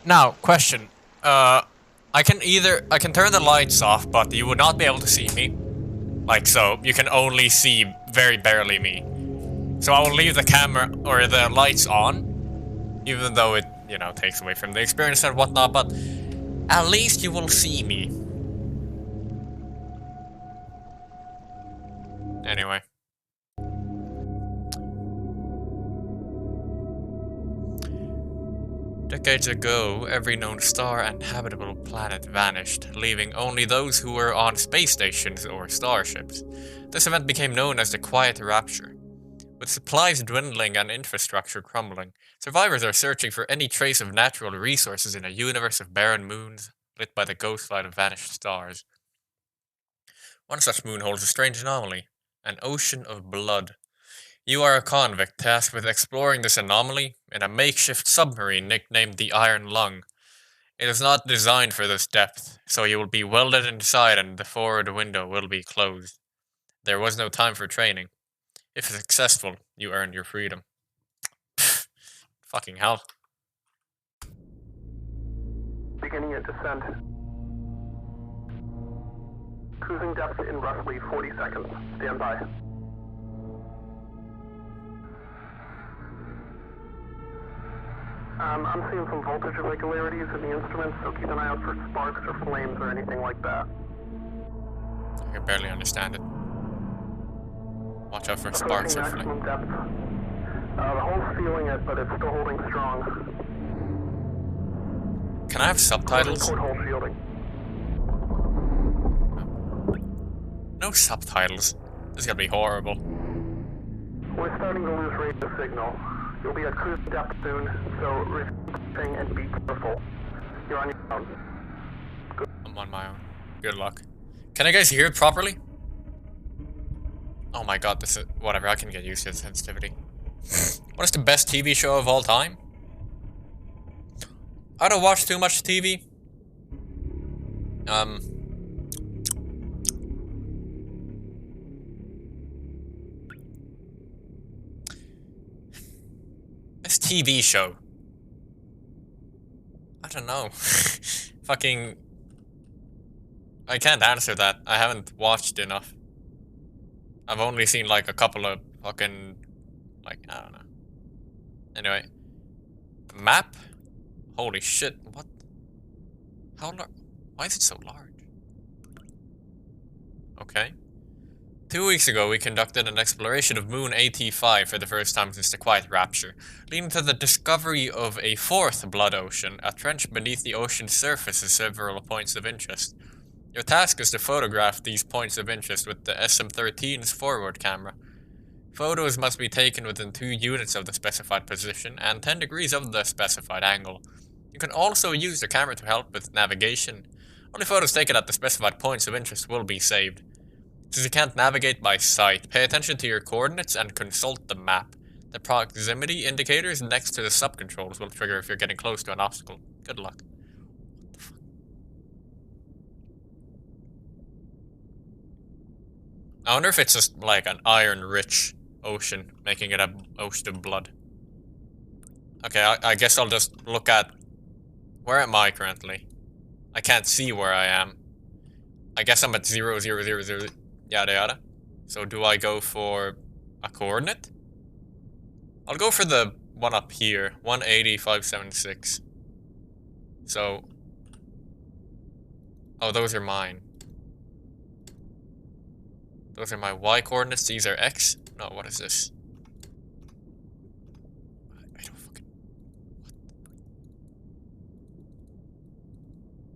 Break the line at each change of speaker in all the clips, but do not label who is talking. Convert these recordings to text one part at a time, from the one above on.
Now, question. I can turn the lights off, but you would not be able to see me. Like so, you can only see very barely me. So I will leave the camera or the lights on, even though it, you know, takes away from the experience and whatnot, but at least you will see me. Anyway. Decades ago, every known star and habitable planet vanished, leaving only those who were on space stations or starships. This event became known as the Quiet Rapture. With supplies dwindling and infrastructure crumbling, survivors are searching for any trace of natural resources in a universe of barren moons, lit by the ghost light of vanished stars. One such moon holds a strange anomaly, an ocean of blood. You are a convict tasked with exploring this anomaly in a makeshift submarine nicknamed the Iron Lung. It is not designed for this depth, so you will be welded inside and the forward window will be closed. There was no time for training. If successful, you earned your freedom. Fucking hell.
Beginning your descent. Cruising depth in roughly 40 seconds. Stand by. I'm seeing some voltage irregularities in the instruments, so keep an eye out for sparks or flames or anything like that.
I can barely understand it. Watch out for sparks or flames.
Maximum depth. The hull's feeling it, but it's still holding strong.
Can I have subtitles?
Port hull shielding.
No subtitles. This is gonna be horrible.
We're starting to lose radio signal. You'll be at cruise depth soon, so refreshing and be careful. You're on your own. Good.
I'm on my own. Good luck. Can I guys hear it properly? Oh my god, this is... whatever, I can get used to the sensitivity. What is the best TV show of all time? I don't watch too much TV. Best TV show. I don't know. Fucking... I can't answer that. I haven't watched enough. I've only seen like a couple of fucking... like, I don't know. Anyway. Map? Holy shit, what? How large? Why is it so large? Okay. 2 weeks ago, we conducted an exploration of Moon AT5 for the first time since the Quiet Rapture, leading to the discovery of a fourth blood ocean, a trench beneath the ocean's surface at several points of interest. Your task is to photograph these points of interest with the SM-13's forward camera. Photos must be taken within 2 units of the specified position and 10 degrees of the specified angle. You can also use the camera to help with navigation. Only photos taken at the specified points of interest will be saved. Since you can't navigate by sight, pay attention to your coordinates and consult the map. The proximity indicators next to the sub-controls will trigger if you're getting close to an obstacle. Good luck. What the fuck? I wonder if it's just like an iron-rich ocean, making it an ocean of blood. Okay, I guess I'll just look at... Where am I currently? I can't see where I am. I guess I'm at 0, 0, 0, 0, yada yada. So do I go for a coordinate? I'll go for the one up here, 180, 576. So... Oh, those are mine. Those are my Y coordinates, these are X? No, what is this? I don't fucking...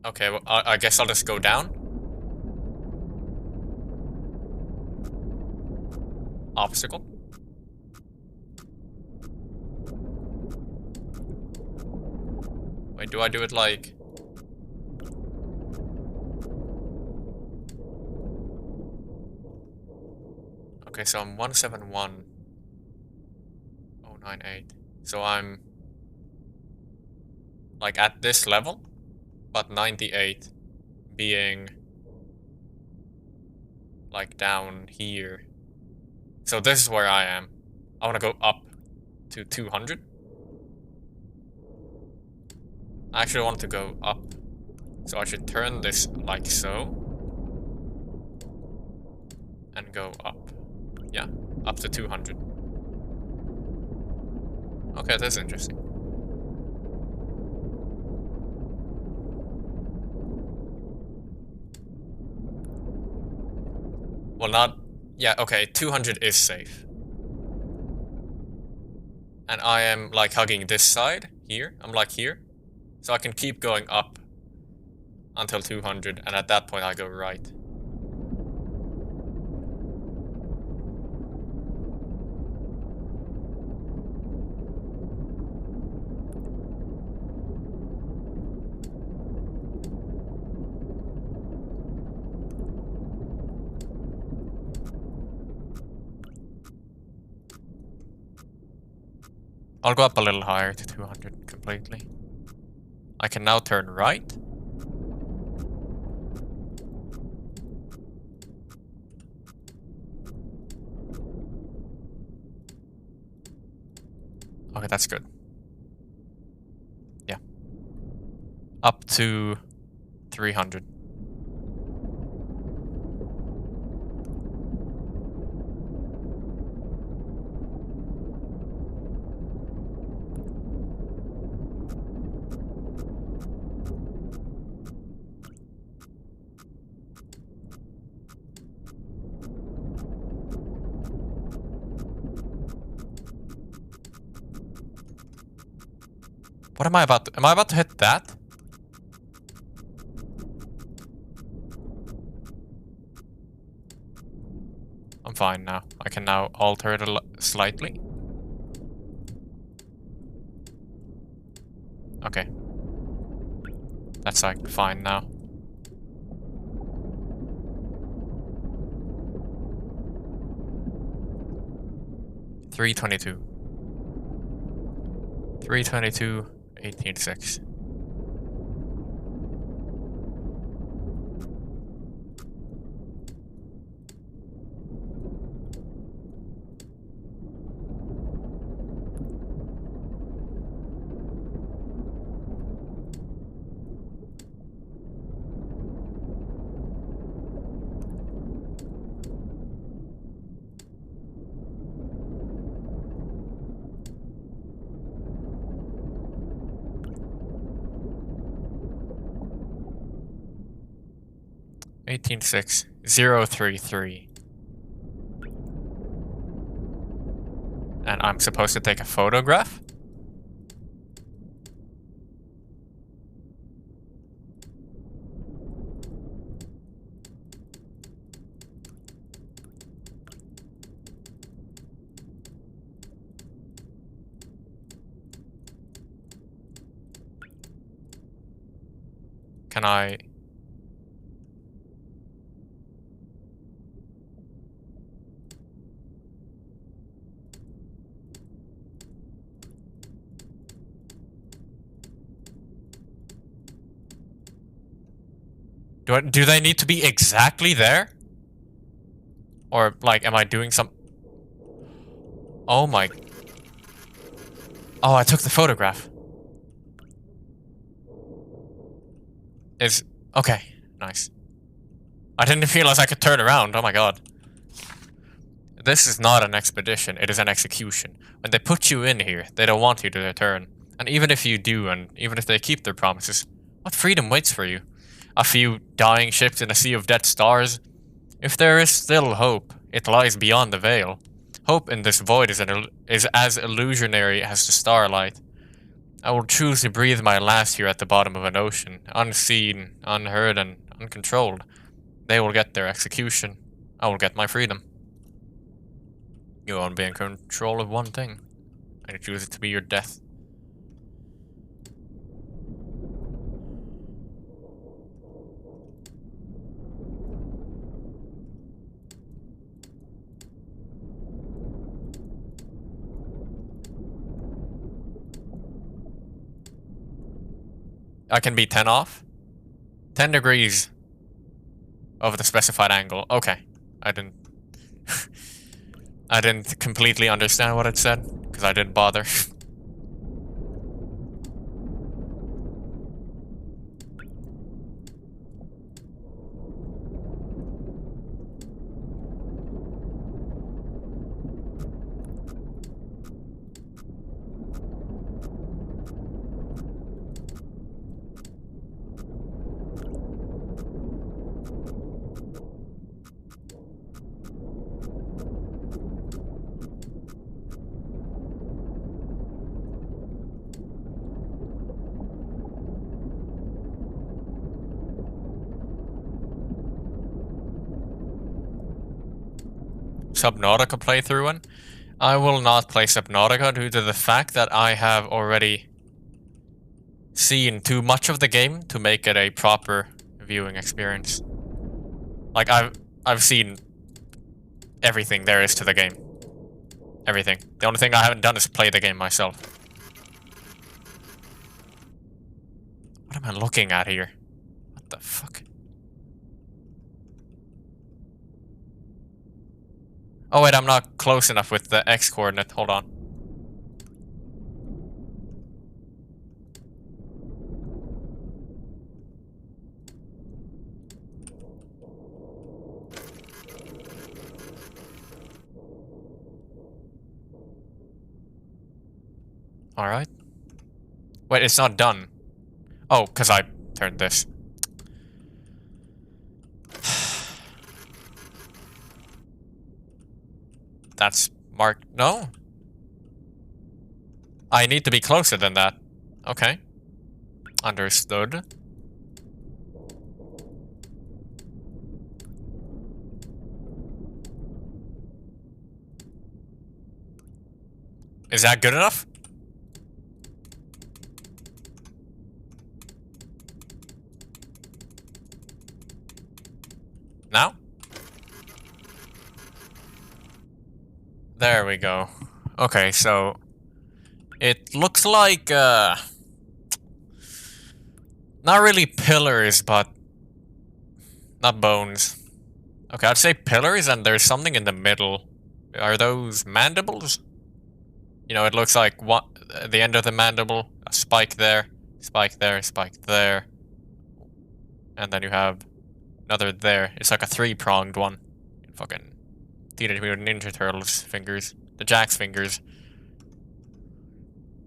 What? Okay, well, I guess I'll just go down. Obstacle. Wait, do I do it like... Okay, so I'm 171,098. So I'm like at this level, but 98 being like down here. So this is where I am. I want to go up to 200. I actually want to go up. So I should turn this like so. And go up. Yeah, up to 200. Okay, that's interesting. Well, not... Yeah, okay, 200 is safe. And I am, like, hugging this side, here. I'm, like, here. So I can keep going up until 200, and at that point I go right. I'll go up a little higher to 200 completely. I can now turn right. Okay, that's good. Yeah. Up to 300. What am I about to... Am I about to hit that? I'm fine now. I can now alter it slightly. Okay. That's like fine now. $322. 322, 18.6. $18.6. 033. And I'm supposed to take a photograph? Can I... Do they need to be exactly there? Or, like, am I doing some... Oh my... Oh, I took the photograph. Okay, nice. I didn't realize I could turn around, oh my god. This is not an expedition, it is an execution. When they put you in here, they don't want you to return. And even if you do, and even if they keep their promises, what freedom waits for you? A few dying ships in a sea of dead stars? If there is still hope, it lies beyond the veil. Hope in this void is as illusionary as the starlight. I will choose to breathe my last here at the bottom of an ocean, unseen, unheard, and uncontrolled. They will get their execution. I will get my freedom. You won't be in control of one thing. I choose it to be your death. I can be 10 off? 10 degrees of the specified angle. Okay. I didn't... I didn't completely understand what it said, because I didn't bother. Subnautica playthrough in. I will not play Subnautica due to the fact that I have already seen too much of the game to make it a proper viewing experience. Like, I've seen everything there is to the game. Everything. The only thing I haven't done is play the game myself. What am I looking at here? What the fuck? Oh wait, I'm not close enough with the X coordinate. Hold on. Alright. Wait, it's not done. Oh, because I turned this. That's marked. No? I need to be closer than that. Okay. Understood. Is that good enough? Now? There we go. Okay, so it looks like not really pillars, but not bones. Okay, I'd say pillars, and there's something in the middle. Are those mandibles? You know, it looks like what the end of the mandible, a spike there, spike there, spike there, and then you have another there. It's like a three-pronged one. Fucking Teenage Mutant Ninja Turtles fingers. The Jack's fingers.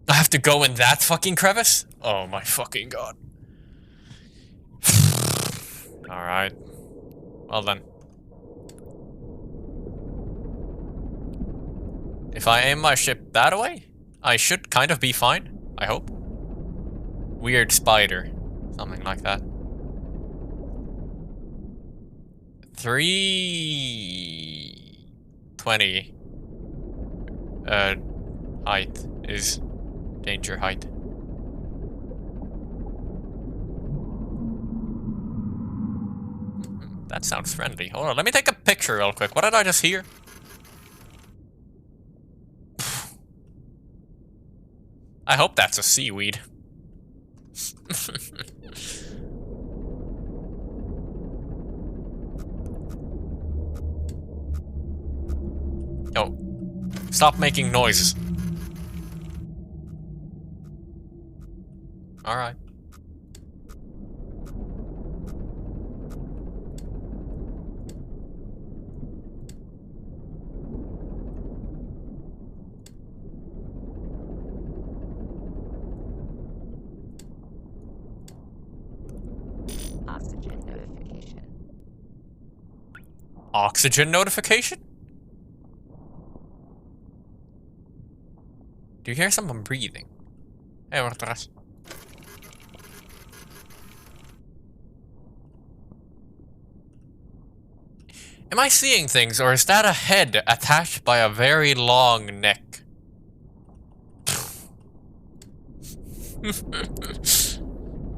I have to go in that fucking crevice? Oh my fucking god. Alright. Well then. If I aim my ship that way, I should kind of be fine. I hope. Weird spider. Something like that. 320 height is danger height. That sounds friendly. Hold on, let me take a picture real quick. What did I just hear? I hope that's a seaweed. Yo, stop making noises. Alright.
Oxygen notification.
Oxygen notification? Do you hear someone breathing? Hey, what the rest? Am I seeing things, or is that a head attached by a very long neck?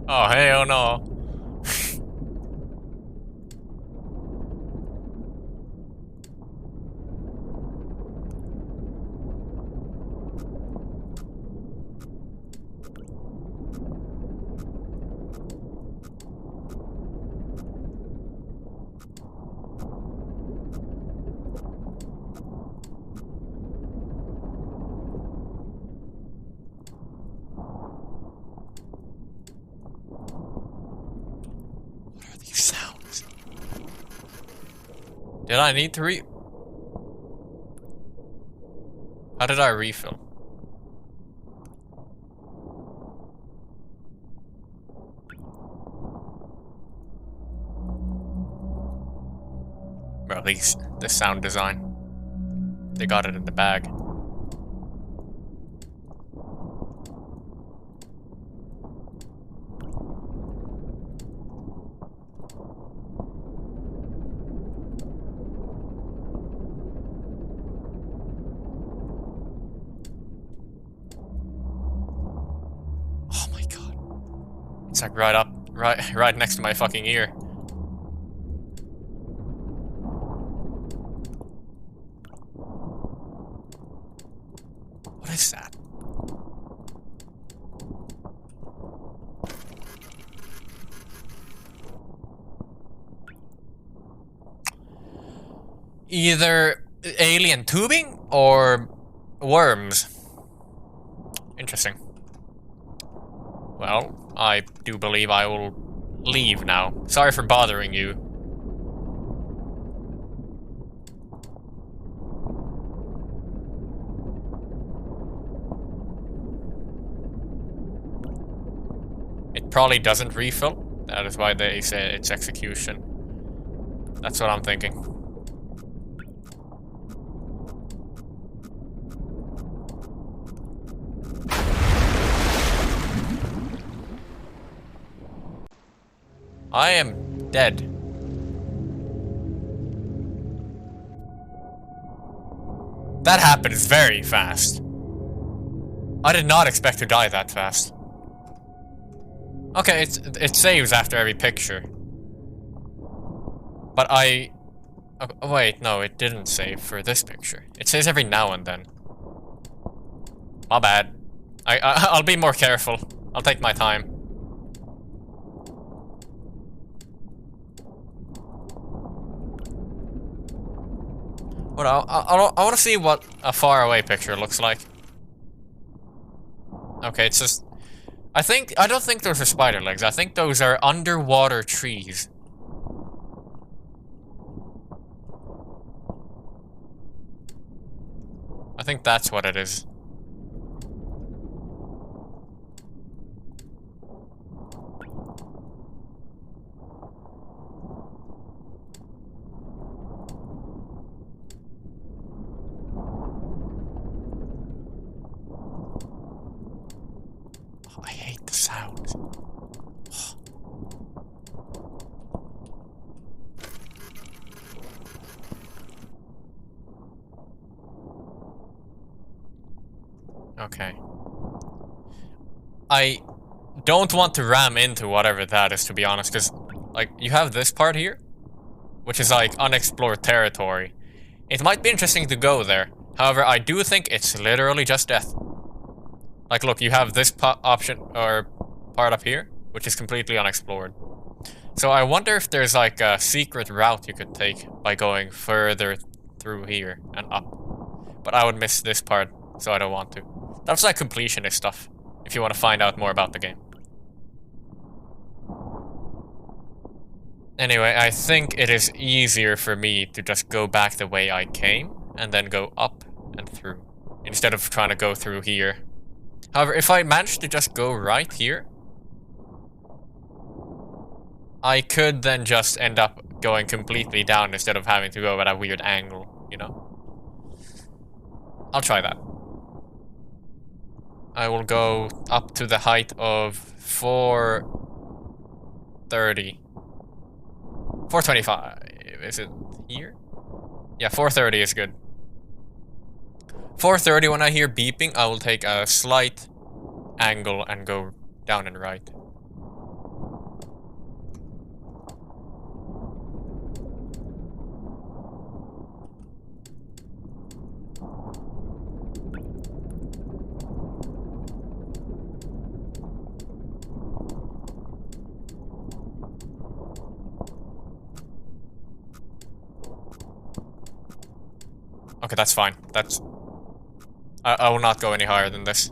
Oh, hell no. Sounds. Did I need to How did I refill? Well, the sound design. They got it in the bag. It's like right next to my fucking ear. What is that? Either alien tubing or worms. Interesting. Well, I do believe I will leave now. Sorry for bothering you. It probably doesn't refill. That is why they say it's execution. That's what I'm thinking. I am dead. That happens very fast. I did not expect to die that fast. Okay, it saves after every picture. But oh, wait, no, it didn't save for this picture. It saves every now and then. My bad. I'll be more careful. I'll take my time. What I want to see what a far away picture looks like. Okay, it's just I don't think those are spider legs. I think those are underwater trees. I think that's what it is. I hate the sound. Okay. I don't want to ram into whatever that is, to be honest, because, like, you have this part here, which is, like, unexplored territory. It might be interesting to go there. However, I do think it's literally just death. Like, look, you have this option, or part up here, which is completely unexplored. So I wonder if there's, like, a secret route you could take by going further through here and up. But I would miss this part, so I don't want to. That's like completionist stuff, if you want to find out more about the game. Anyway, I think it is easier for me to just go back the way I came, and then go up and through, instead of trying to go through here. However, if I manage to just go right here, I could then just end up going completely down instead of having to go at a weird angle, you know? I'll try that. I will go up to the height of 430. 425. Is it here? Yeah, 430 is good. 430, when I hear beeping, I will take a slight angle and go down and right. Okay, that's fine. That's... I will not go any higher than this.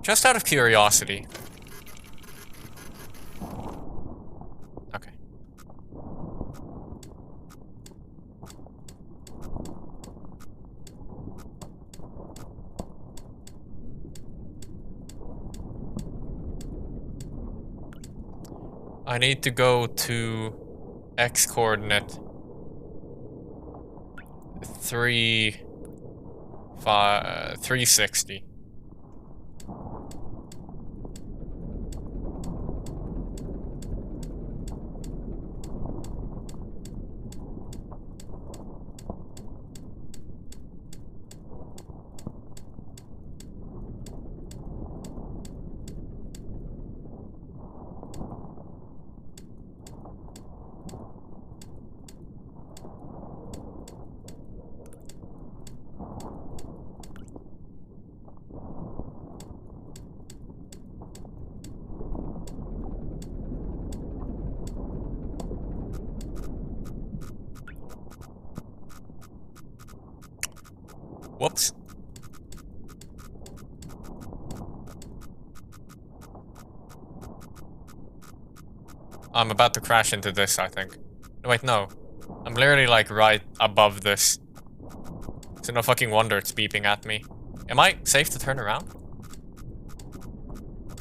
Just out of curiosity. Okay. I need to go to X coordinate 360. Whoops. I'm about to crash into this, I think. Wait, no. I'm literally like right above this. So no fucking wonder it's beeping at me. Am I safe to turn around?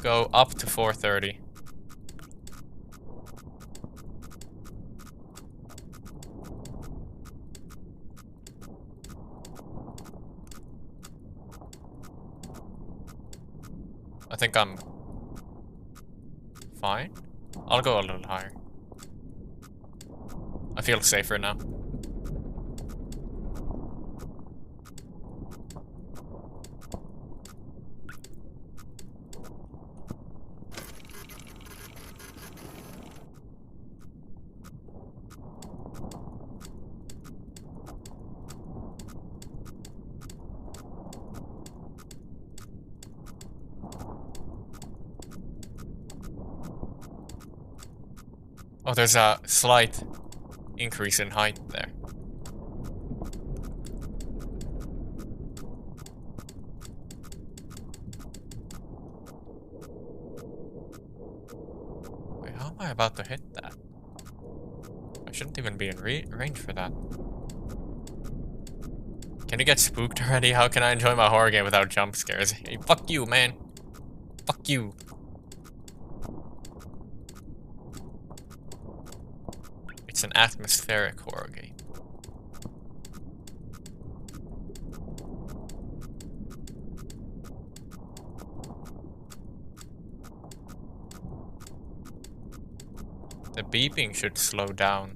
Go up to 430. I think I'm fine. I'll go a little higher. I feel safer now. Oh, there's a slight increase in height there. Wait, how am I about to hit that? I shouldn't even be in range for that. Can you get spooked already? How can I enjoy my horror game without jump scares? Hey, fuck you, man. Fuck you. It's an atmospheric horror game. The beeping should slow down.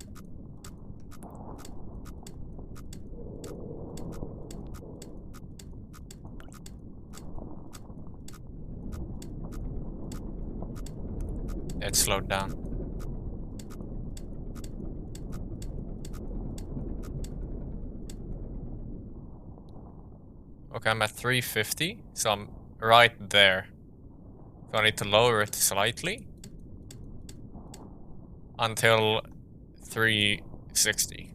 It slowed down. Okay, I'm at 350, so I'm right there. So I need to lower it slightly until 360.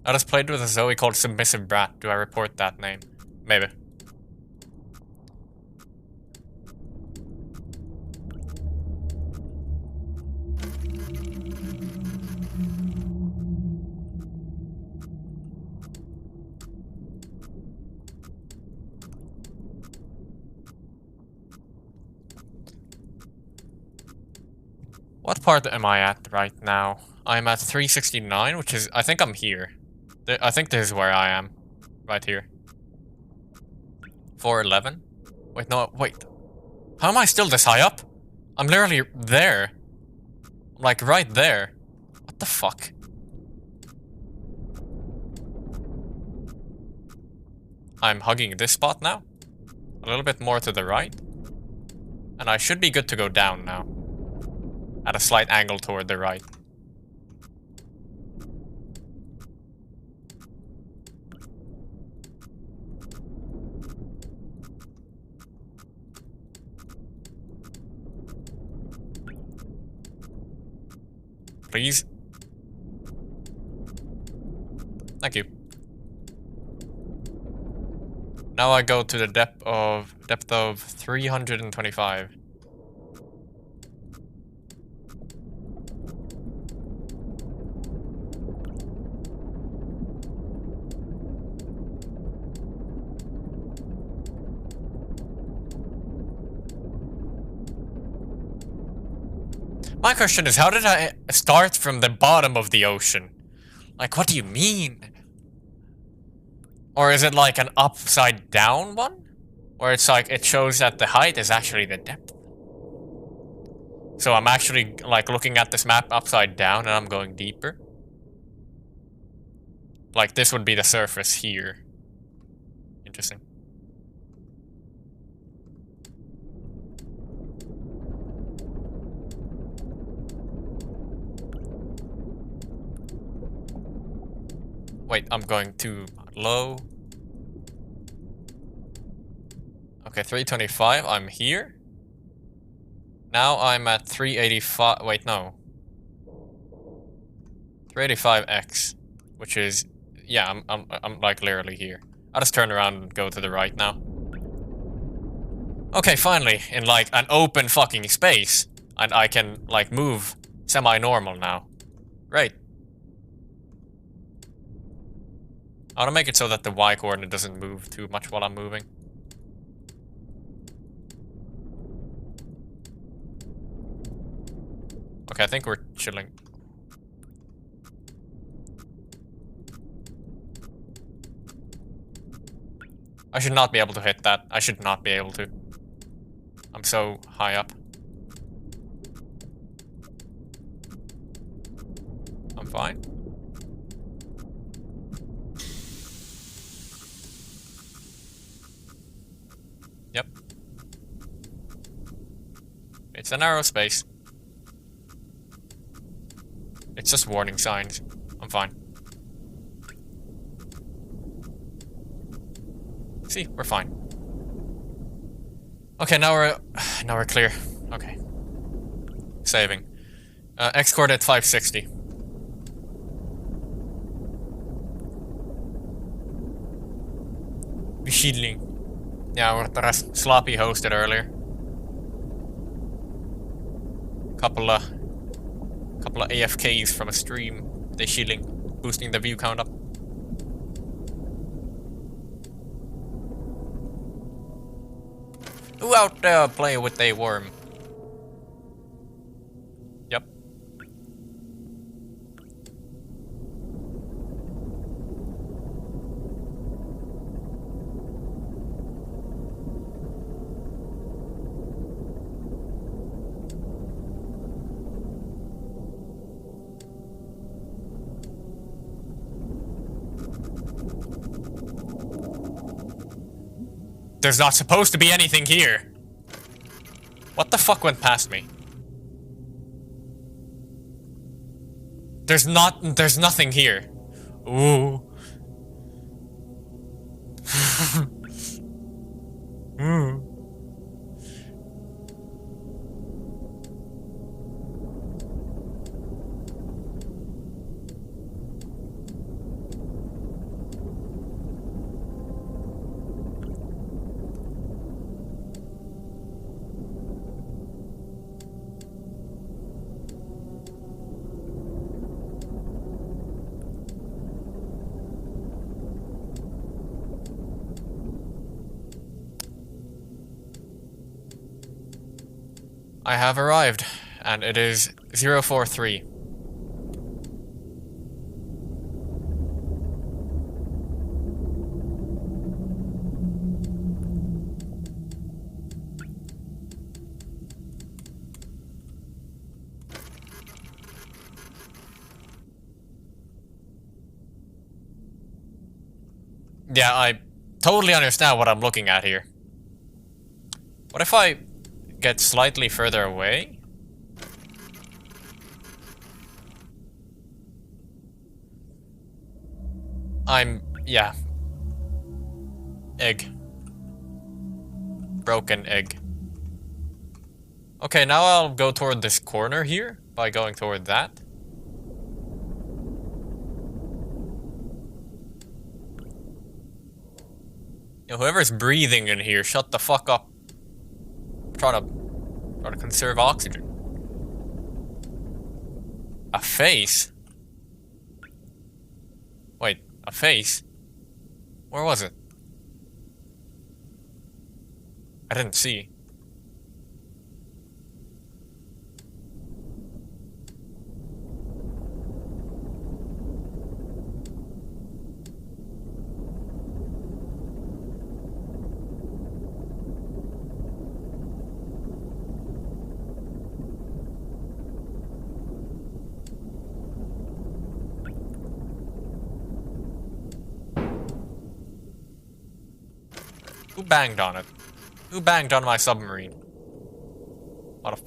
I just played with a Zoe called Submissive Brat. Do I report that name? Maybe. What part am I at right now? I'm at 369, which is... I think I'm here. I think this is where I am. Right here. 411? Wait, no, wait. How am I still this high up? I'm literally there. Like, right there. What the fuck? I'm hugging this spot now. A little bit more to the right. And I should be good to go down now. At a slight angle toward the right. Please. Thank you. Now I go to the depth of 325. My question is, how did I start from the bottom of the ocean? Like, what do you mean? Or is it like an upside down one? Where it's like, it shows that the height is actually the depth. So I'm actually, like, looking at this map upside down and I'm going deeper. Like, this would be the surface here. Interesting. Wait, I'm going too low. Okay, 325, I'm here. Now I'm at 385, wait, no. 385x, which is, yeah, I'm like literally here. I'll just turn around and go to the right now. Okay, finally, in like an open fucking space. And I can like move semi-normal now. Great. I wanna make it so that the Y coordinate doesn't move too much while I'm moving. Okay, I think we're chilling. I should not be able to hit that. I should not be able to. I'm so high up. I'm fine. Yep. It's a narrow space. It's just warning signs. I'm fine. See, we're fine. Okay, now we're clear. Okay. Saving. X coordinate 560. Beschiedling. Yeah, we're the rest sloppy hosted earlier. Couple of AFKs from a stream. They shielding, boosting the view count up. Who out there playing with a worm? Yep. There's not supposed to be anything here. What the fuck went past me? There's nothing here. Ooh. Ooh. I have arrived, and it is 043. Yeah, I totally understand what I'm looking at here. What if I get slightly further away? Yeah. Egg. Broken egg. Okay, now I'll go toward this corner here by going toward that. Yo, whoever's breathing in here, shut the fuck up. Try to conserve oxygen. A face? Wait, a face? Where was it? I didn't see. Who banged on it? Who banged on my submarine? What a...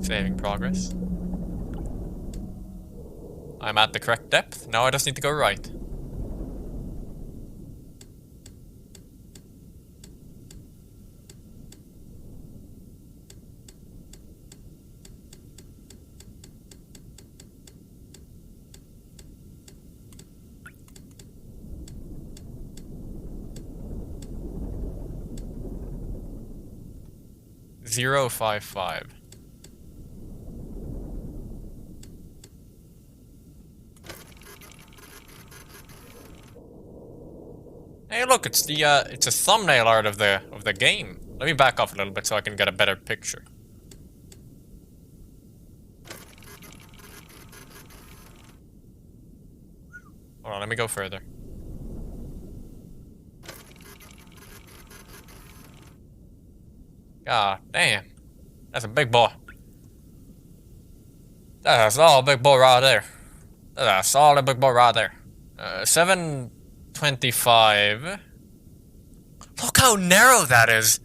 Saving progress. I'm at the correct depth. Now I just need to go right. Zero 055. Hey, look! It's the it's a thumbnail art of the game. Let me back off a little bit so I can get a better picture. Hold on, let me go further. God damn, that's a big boy. That's all big boy right there. That's all a big boy right there. 725. Look how narrow that is.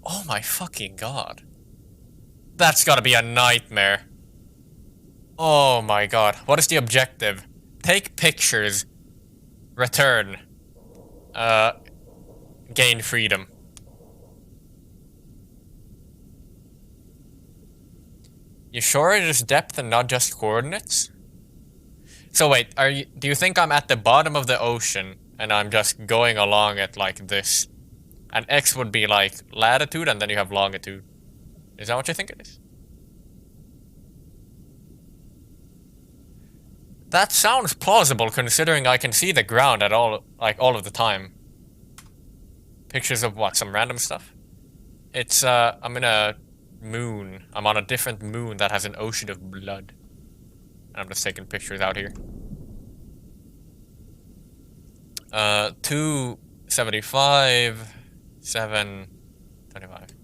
Oh my fucking god. That's gotta be a nightmare. Oh my god. What is the objective? Take pictures. Return. Gain freedom. You sure it is depth and not just coordinates? So wait, do you think I'm at the bottom of the ocean and I'm just going along it like this? And X would be like latitude and then you have longitude. Is that what you think it is? That sounds plausible considering I can see the ground at all of the time. Pictures of what? Some random stuff? It's I'm in a moon. I'm on a different moon that has an ocean of blood. And I'm just taking pictures out here. 275, 725.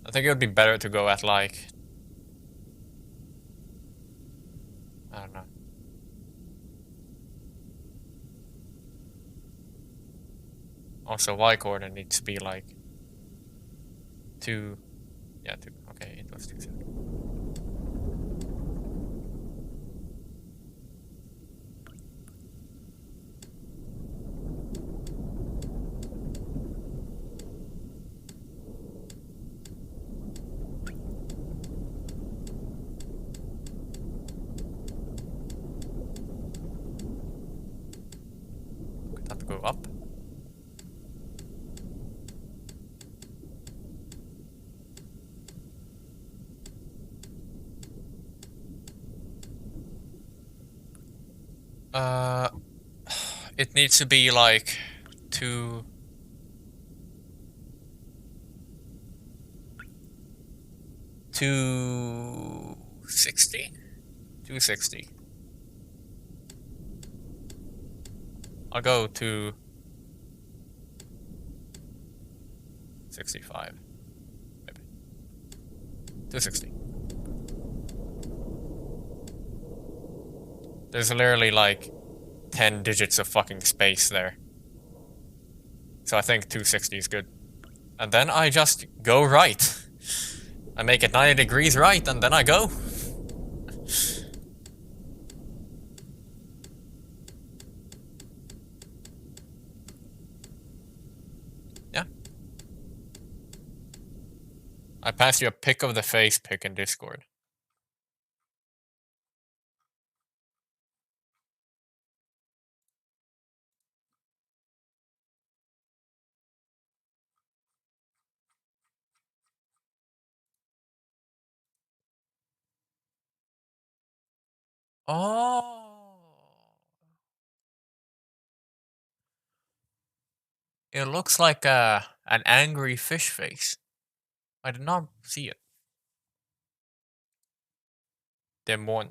I think it would be better to go at like... I don't know. Also, y coordinate needs to be like 2... Yeah, 2. Okay, it was 270. Could have to go up. It needs to be like 2... 260? 260. I'll go to 65. Maybe. 260. There's literally like 10 digits of fucking space there. So I think 260 is good. And then I just go right. I make it 90 degrees right, and then I go. Yeah. I passed you a pic of the face pic in Discord. Oh. It looks like an angry fish face. I did not see it. Demon.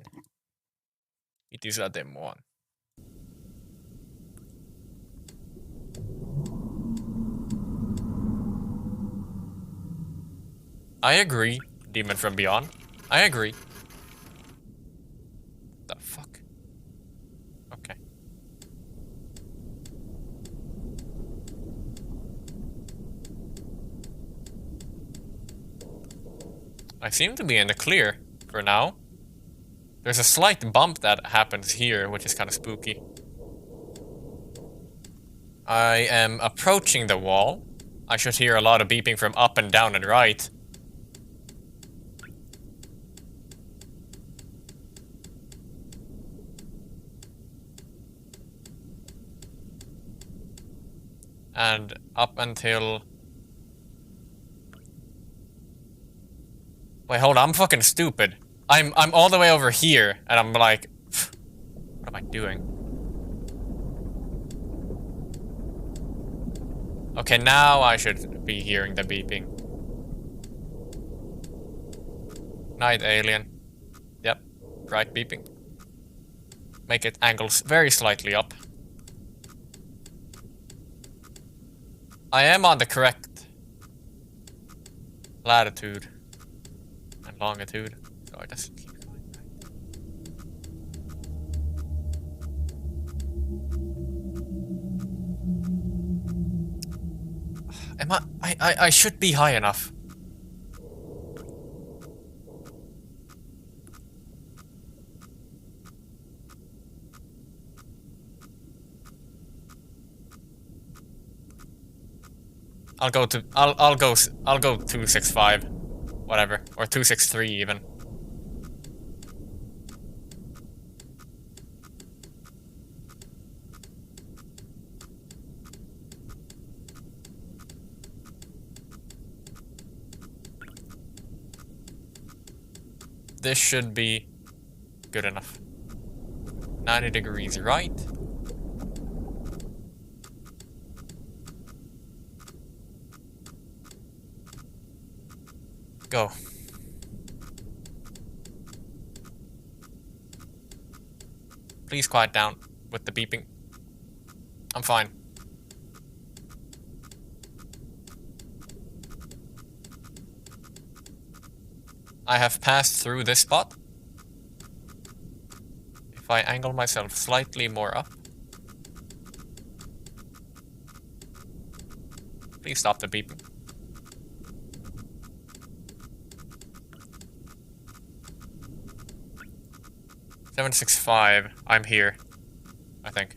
It is a demon. I agree, Demon from Beyond. I agree. The fuck? Okay. I seem to be in the clear for now. There's a slight bump that happens here, which is kind of spooky. I am approaching the wall. I should hear a lot of beeping from up and down and right. And up until... Wait, hold on, I'm fucking stupid. I'm all the way over here, and I'm like... What am I doing? Okay, now I should be hearing the beeping. Night, alien. Yep, right beeping. Make it angles very slightly up. I am on the correct latitude and longitude, so I just keep going right. I should be high enough. I'll go 265, whatever, or 263 even. This should be good enough. 90 degrees right. Go. Please quiet down with the beeping. I'm fine. I have passed through this spot. If I angle myself slightly more up. Please stop the beeping. $765. I'm here. I think.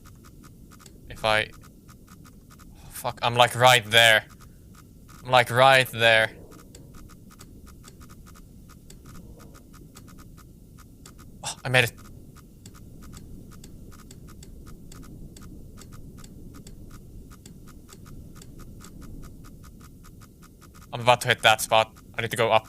If I... Oh, fuck, I'm like right there. I'm like right there. Oh, I made it. I'm about to hit that spot. I need to go up.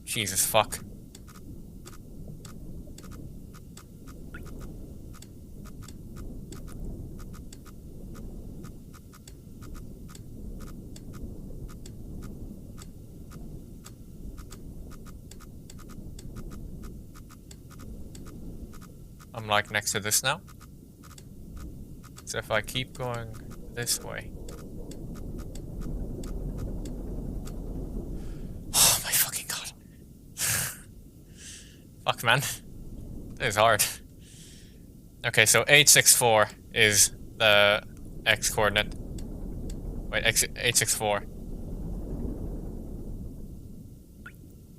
Jesus fuck. I'm like next to this now. So if I keep going this way. Oh my fucking god. Fuck man. This is hard. Okay, so 864 is the X coordinate. Wait, 864.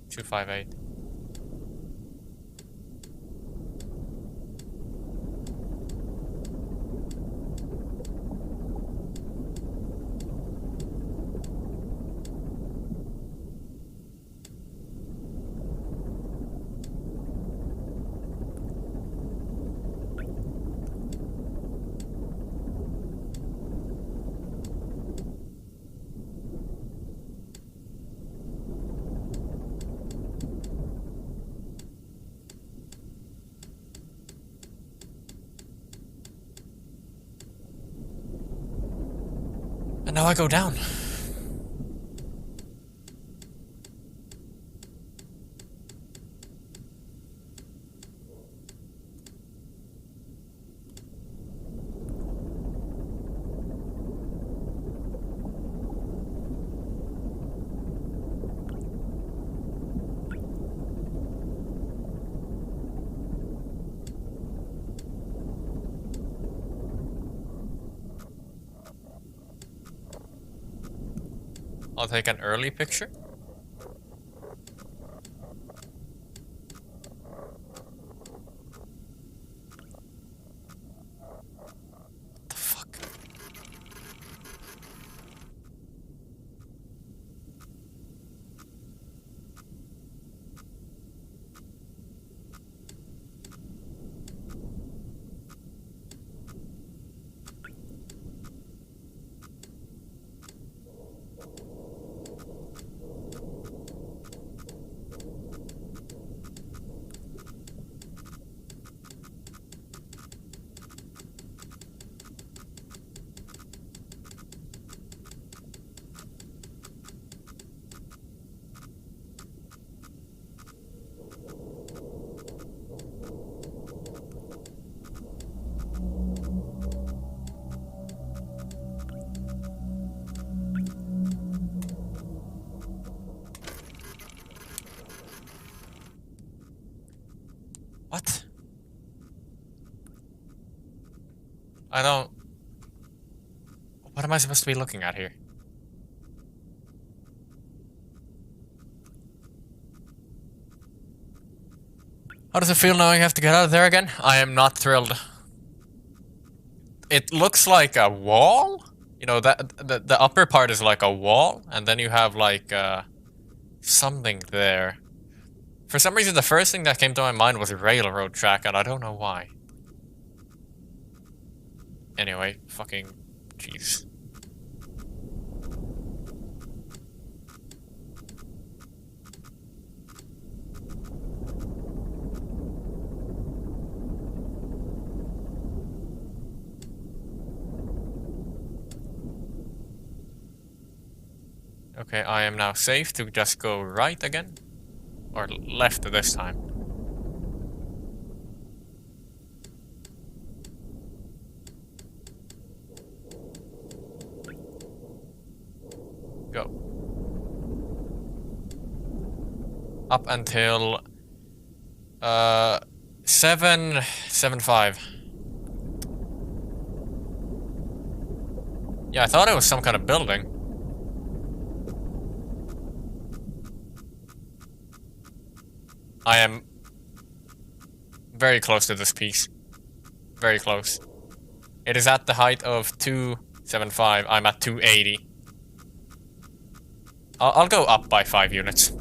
258. And now I go down. I'll take an early picture. What the fuck? What? I don't... What am I supposed to be looking at here? How does it feel knowing I have to get out of there again? I am not thrilled. It looks like a wall? You know, that the upper part is like a wall, and then you have like something there. For some reason, the first thing that came to my mind was a railroad track, and I don't know why. Anyway, fucking... jeez. Okay, I am now safe to just go right again. Or left this time. Go. Up until 775. Yeah, I thought it was some kind of building. I am very close to this piece. Very close. It is at the height of 275. I'm at 280. I'll go up by 5 units.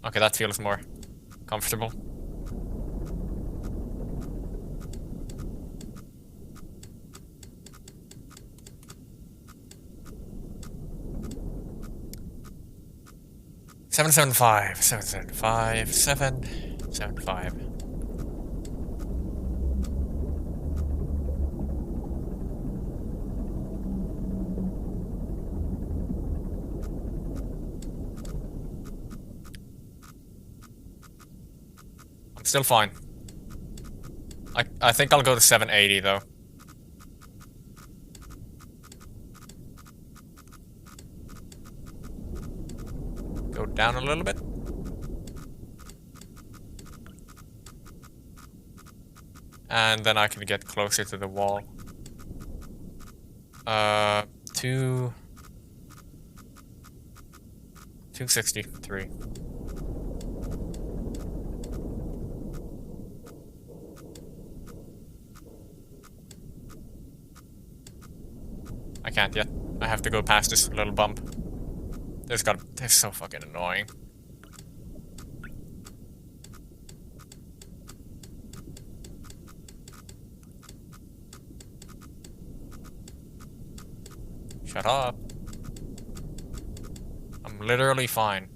Okay, that feels more comfortable. Seven, 775. I'm still fine. I think I'll go to 780 though. Go down a little bit. And then I can get closer to the wall. 263. I can't yet. I have to go past this little bump. They're so fucking annoying. Shut up. I'm literally fine.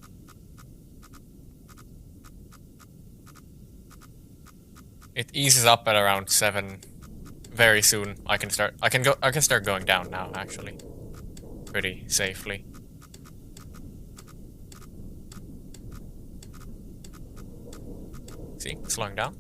It eases up at around 7. Very soon I can start going down now, actually. Pretty safely. See? Slowing down.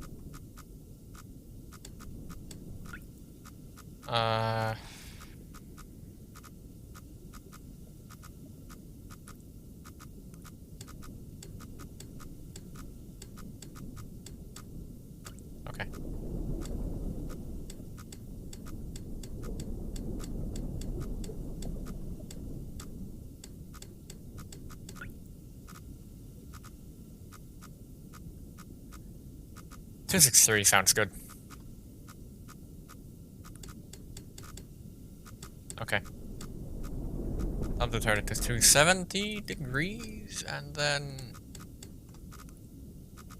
Okay. Two 6-3 sounds good. Okay. I'll turn it to 270 degrees and then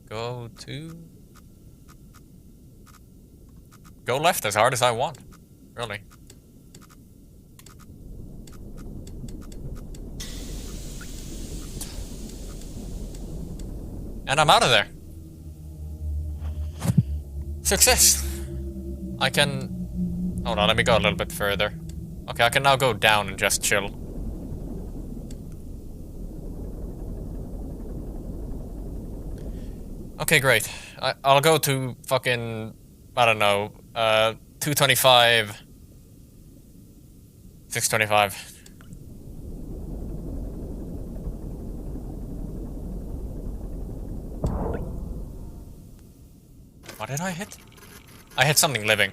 go left as hard as I want. Really. And I'm out of there. Success! I can... Hold on, let me go a little bit further. Okay, I can now go down and just chill. Okay, great. I'll go to fucking... I don't know, 225... 625. What did I hit? I hit something living.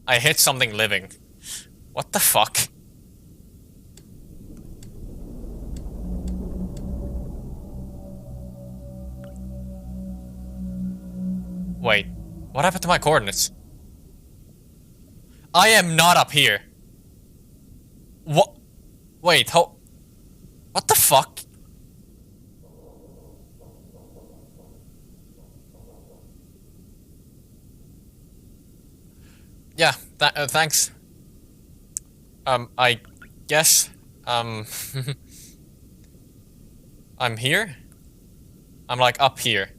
I hit something living. What the fuck? Wait, what happened to my coordinates? I am not up here. What? Wait, what the fuck? Yeah, thanks. I guess, I'm here? I'm like up here.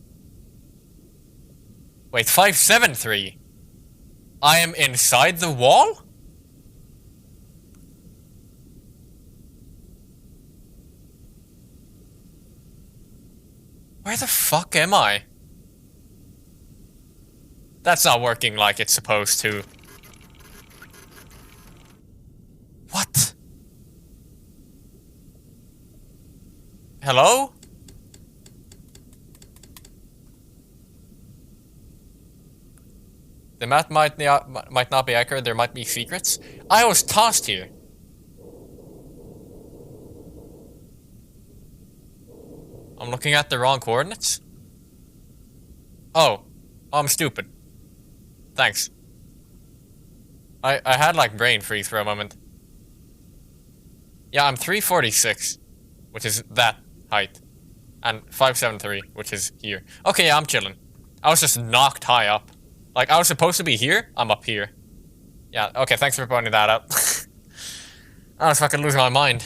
Wait, 573? I am inside the wall? Where the fuck am I? That's not working like it's supposed to. What? Hello? The map might not be accurate, there might be secrets. I was tossed here. I'm looking at the wrong coordinates? Oh. I'm stupid. Thanks. I had like brain freeze for a moment. Yeah, I'm 346, which is that height. And 573, which is here. Okay, yeah, I'm chilling. I was just knocked high up. Like, I was supposed to be here, I'm up here. Yeah, okay, thanks for pointing that out. I was fucking losing my mind.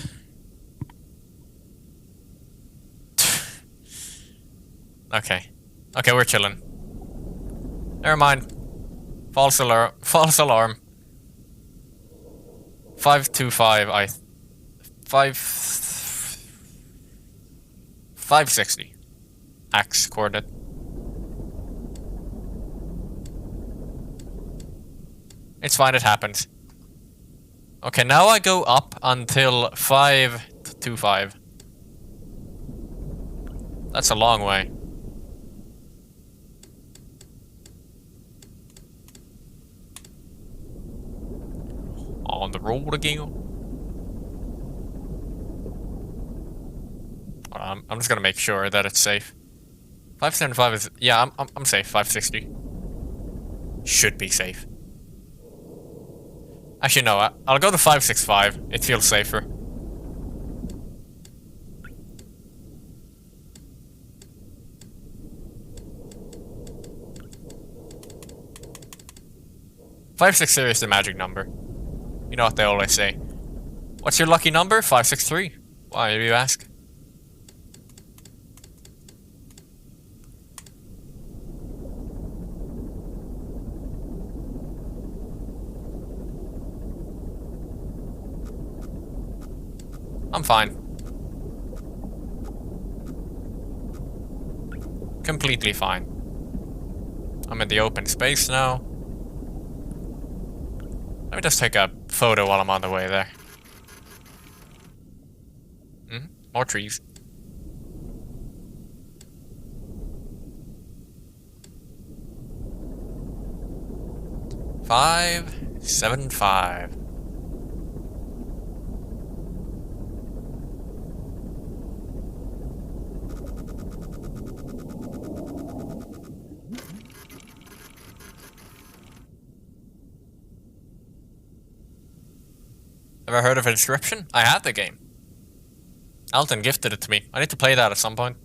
Okay. Okay, we're chilling. Never mind. False alarm. False alarm. 525, 560. Axe coordinate. It's fine, it happens. Okay, now I go up until 525. That's a long way. On the road again. I'm just gonna make sure that it's safe. 575 is... Yeah, I'm safe. 560. Should be safe. Actually, no. I'll go to 565. It feels safer. Five six three is the magic number. You know what they always say. What's your lucky number? 563. Why do you ask? I'm fine. Completely fine. I'm in the open space now. Let me just take a photo while I'm on the way there. More trees. 575. Ever heard of Inscription? I had the game. Alton gifted it to me. I need to play that at some point.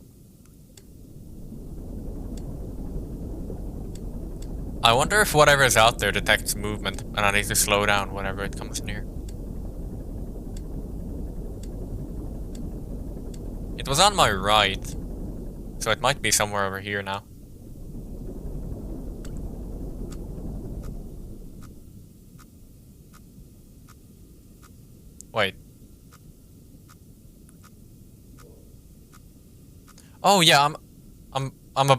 I wonder if whatever is out there detects movement, and I need to slow down whenever it comes near. It was on my right, so it might be somewhere over here now. Wait. Oh yeah, I'm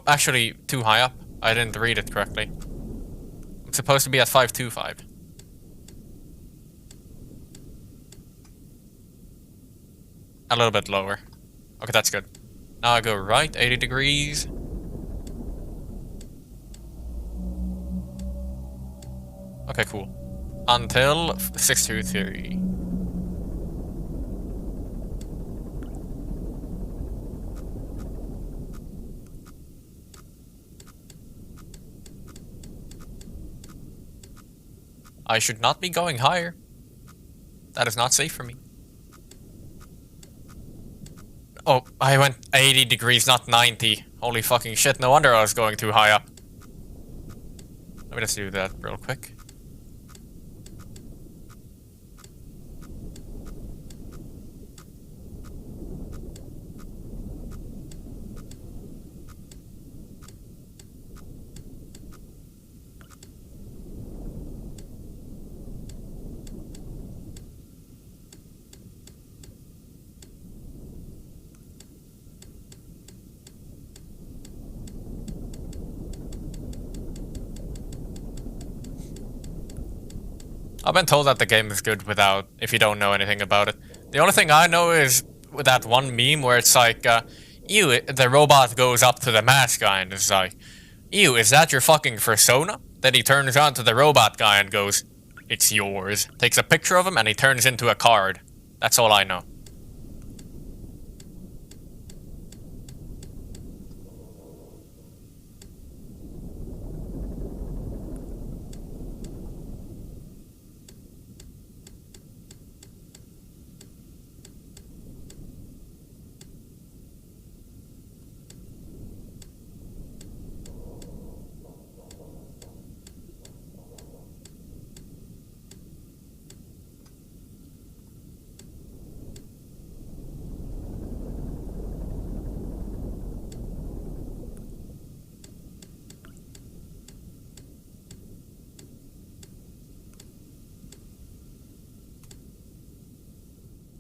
actually too high up. I didn't read it correctly. I'm supposed to be at 525. A little bit lower. Okay, that's good. Now I go right, 80 degrees. Okay, cool. Until 623. I should not be going higher. That is not safe for me. Oh, I went 80 degrees, not 90. Holy fucking shit, no wonder I was going too high up. Let me just do that real quick. I've been told that the game is good without, if you don't know anything about it. The only thing I know is with that one meme where it's like, ew, the robot goes up to the mask guy and is like, ew, is that your fucking persona? Then he turns on to the robot guy and goes, it's yours. Takes a picture of him and he turns into a card. That's all I know.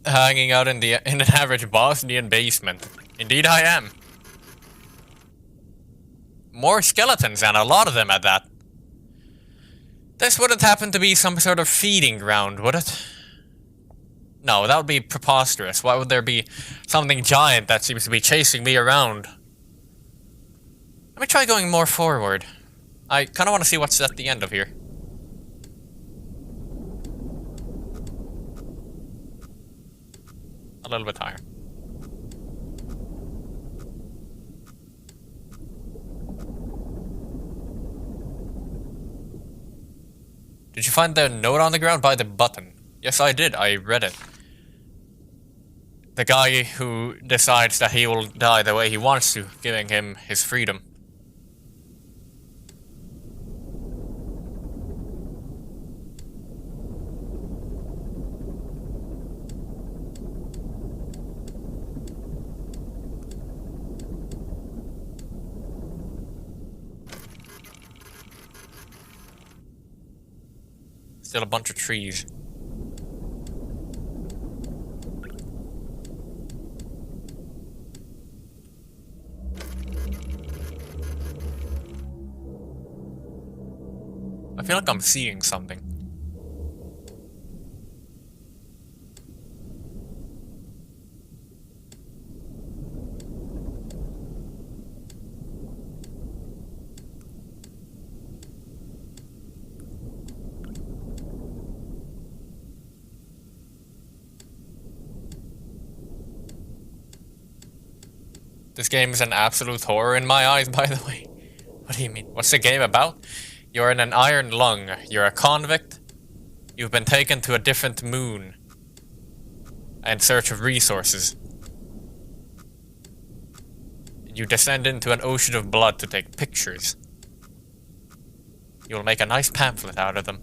Hanging out in an average Bosnian basement. Indeed I am. More skeletons, and a lot of them at that. This wouldn't happen to be some sort of feeding ground, would it? No, that would be preposterous. Why would there be something giant that seems to be chasing me around? Let me try going more forward. I kind of want to see what's at the end of here. A little bit higher. Did you find the note on the ground by the button? Yes, I did. I read it. The guy who decides that he will die the way he wants to, giving him his freedom. Still a bunch of trees. feel like I'm seeing something. This game is an absolute horror in my eyes, by the way. What do you mean? What's the game about? You're in an iron lung. You're a convict. You've been taken to a different moon in search of resources. You descend into an ocean of blood to take pictures. You'll make a nice pamphlet out of them.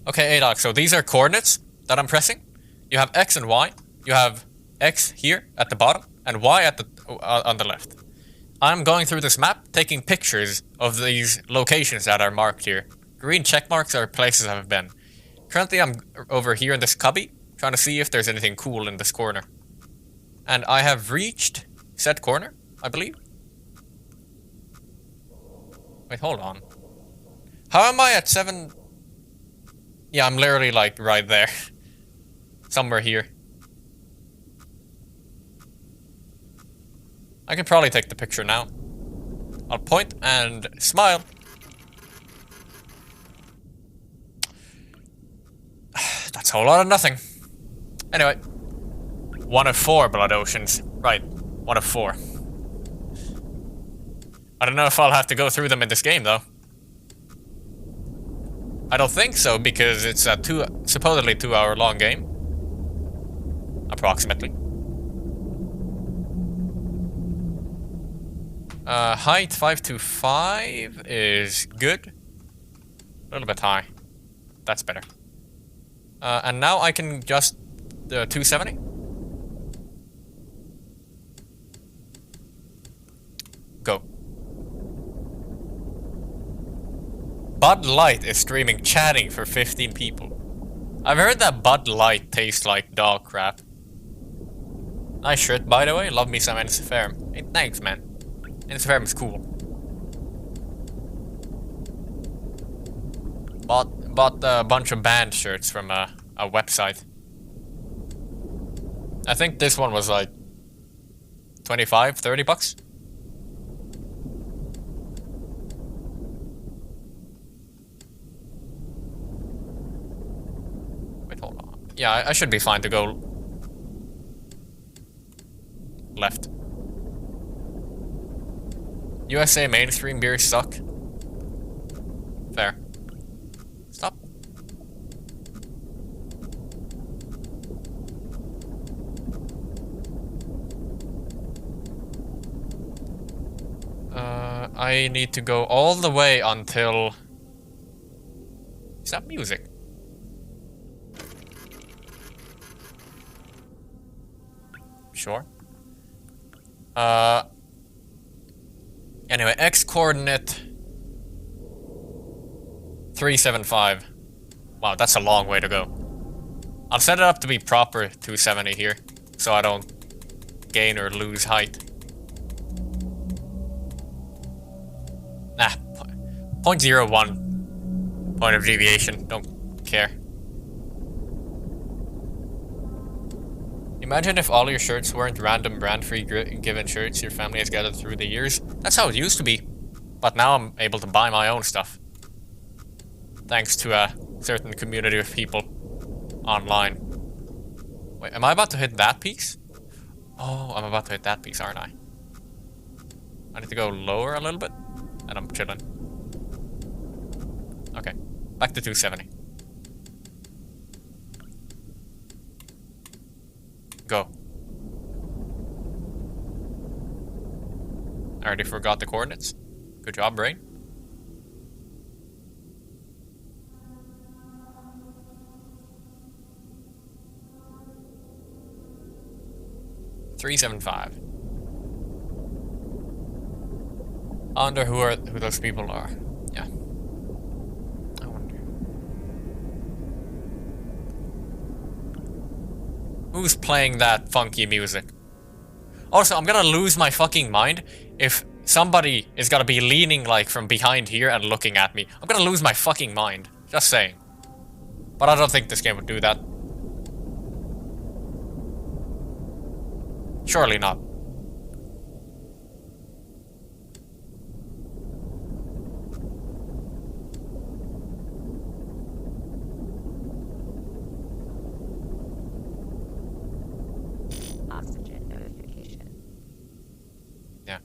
Okay, Adoc, so these are coordinates that I'm pressing. You have X and Y. You have X here at the bottom and Y at the on the left. I'm going through this map, taking pictures of these locations that are marked here. Green check marks are places I've been. Currently, I'm over here in this cubby, trying to see if there's anything cool in this corner. And I have reached said corner, I believe. Wait, hold on. How am I at 7... Yeah, I'm literally, like, right there. Somewhere here. I can probably take the picture now. I'll point and smile. That's a whole lot of nothing. Anyway. 1 of 4 blood oceans. Right. 1 of 4. I don't know if I'll have to go through them in this game, though. I don't think so, because it's a supposedly 2-hour long game. Approximately. Height 525 is good. A little bit high. That's better. And now I can just 270. Go. Bud Light is streaming chatting for 15 people. I've heard that Bud Light tastes like dog crap. Nice shirt, by the way. Love me some NSFM. Hey, thanks, man. NSFM is cool. Bought a bunch of band shirts from a website. I think this one was like 25, 30 bucks. Wait, hold on. Yeah, I should be fine to go left. USA mainstream beers suck. Fair. Stop. I need to go all the way until... Is that music? Sure. Anyway, X coordinate 375. Wow, that's a long way to go. I'll set it up to be proper 270 here, so I don't gain or lose height. Nah, 0.01 point of deviation, don't care. Imagine if all your shirts weren't random brand-free given shirts your family has gathered through the years. That's how it used to be. But now I'm able to buy my own stuff. Thanks to a certain community of people online. Wait, am I about to hit that piece? Oh, I'm about to hit that piece, aren't I? I need to go lower a little bit, and I'm chilling. Okay, back to 270. Go. I already forgot the coordinates. Good job, brain. 375. I wonder who those people are. Yeah. I wonder. Who's playing that funky music? Also, I'm gonna lose my fucking mind if somebody is gonna be leaning like from behind here and looking at me. I'm gonna lose my fucking mind. Just saying. But I don't think this game would do that. Surely not.
Oxygen notification.
Yeah.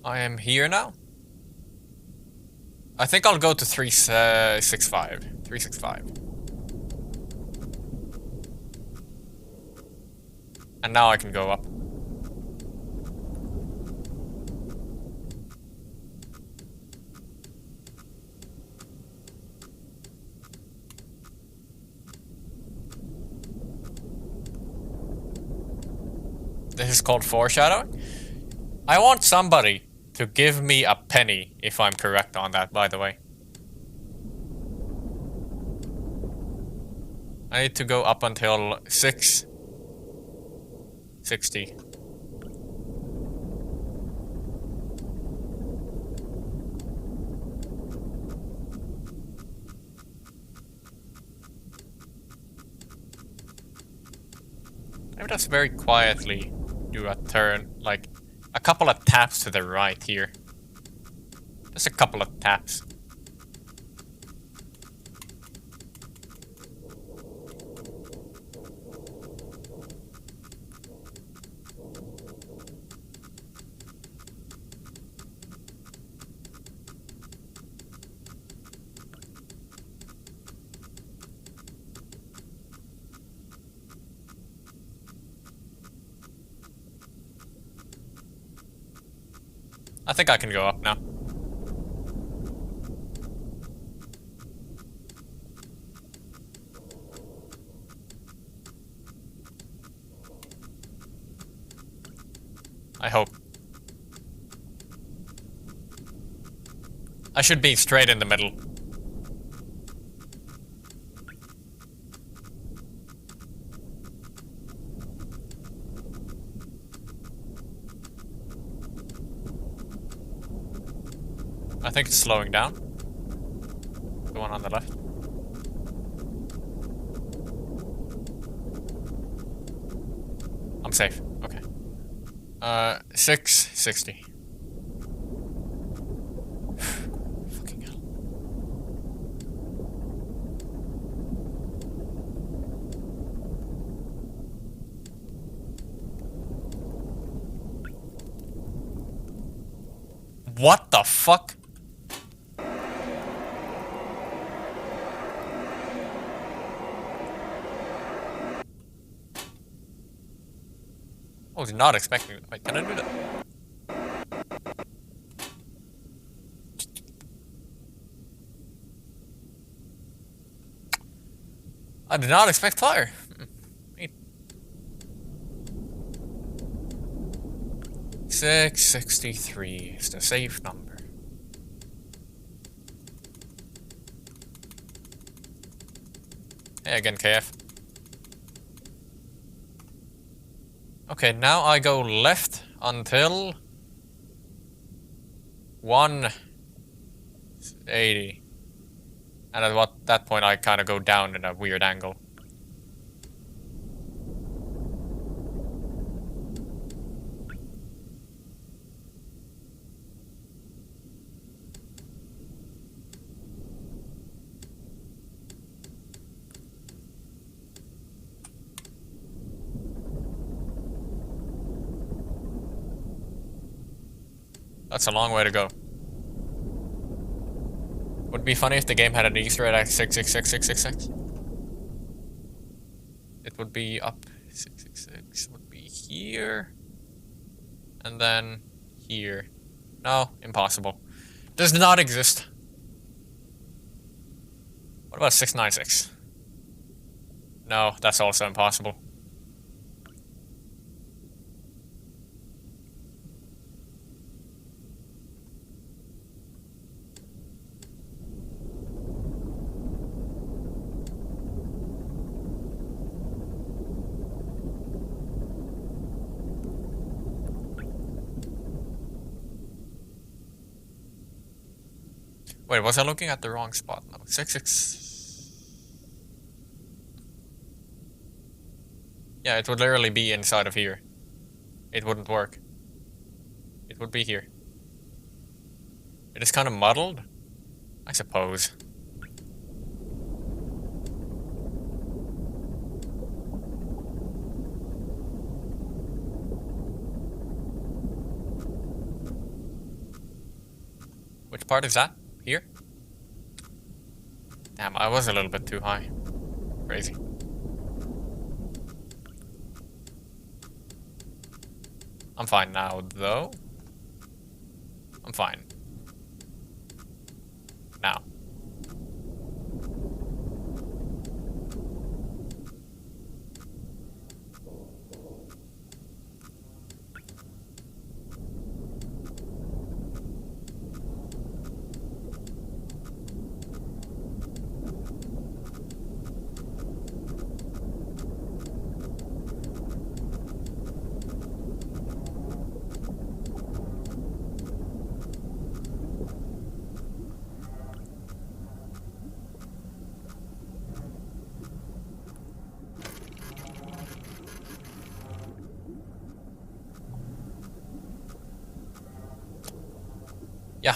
I am here now. I think I'll go to 365. 365. And now I can go up. This is called foreshadowing. I want somebody to give me a penny if I'm correct on that, by the way. I need to go up until 660. Maybe just very quietly do a turn, like a couple of taps to the right here. Just a couple of taps. I think I can go up now. I hope. I should be straight in the middle. I think it's slowing down. The one on the left. I'm safe. Okay. 660. Fucking hell. What the fuck? I was not expecting that. Wait, can I do that? I did not expect fire. Wait. 663 is the safe number. Hey again, KF. Okay, now I go left until 180. And at that point I kind of go down in a weird angle. That's a long way to go. Would be funny if the game had an Easter egg at 666,666. It would be up 666 would be here. And then here. No, impossible. Does not exist. What about 696? No, that's also impossible. Wait, was I looking at the wrong spot? No, 66. Yeah, it would literally be inside of here. It wouldn't work. It would be here. It is kind of muddled, I suppose. Which part is that? Here? Damn, I was a little bit too high. Crazy. I'm fine now, though. I'm fine. Now. Yeah.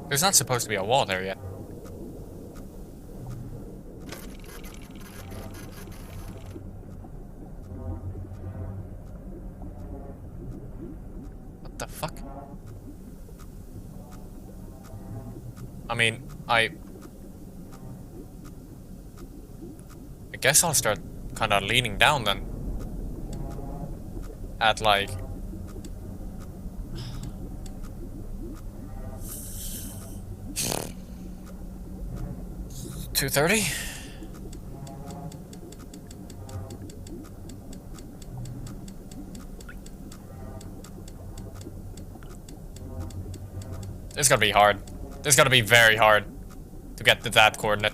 There's not supposed to be a wall there yet. What the fuck? I mean, I guess I'll start kind of leaning down then. At like... 230? This is gonna be hard. This is gonna be very hard to get to that coordinate.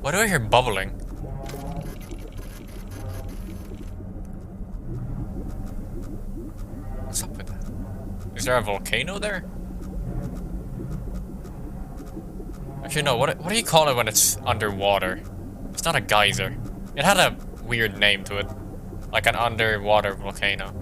Why do I hear bubbling? What's up with that? Is there a volcano there? Actually, no. What do you call it when it's underwater? It's not a geyser. It had a weird name to it. Like an underwater volcano.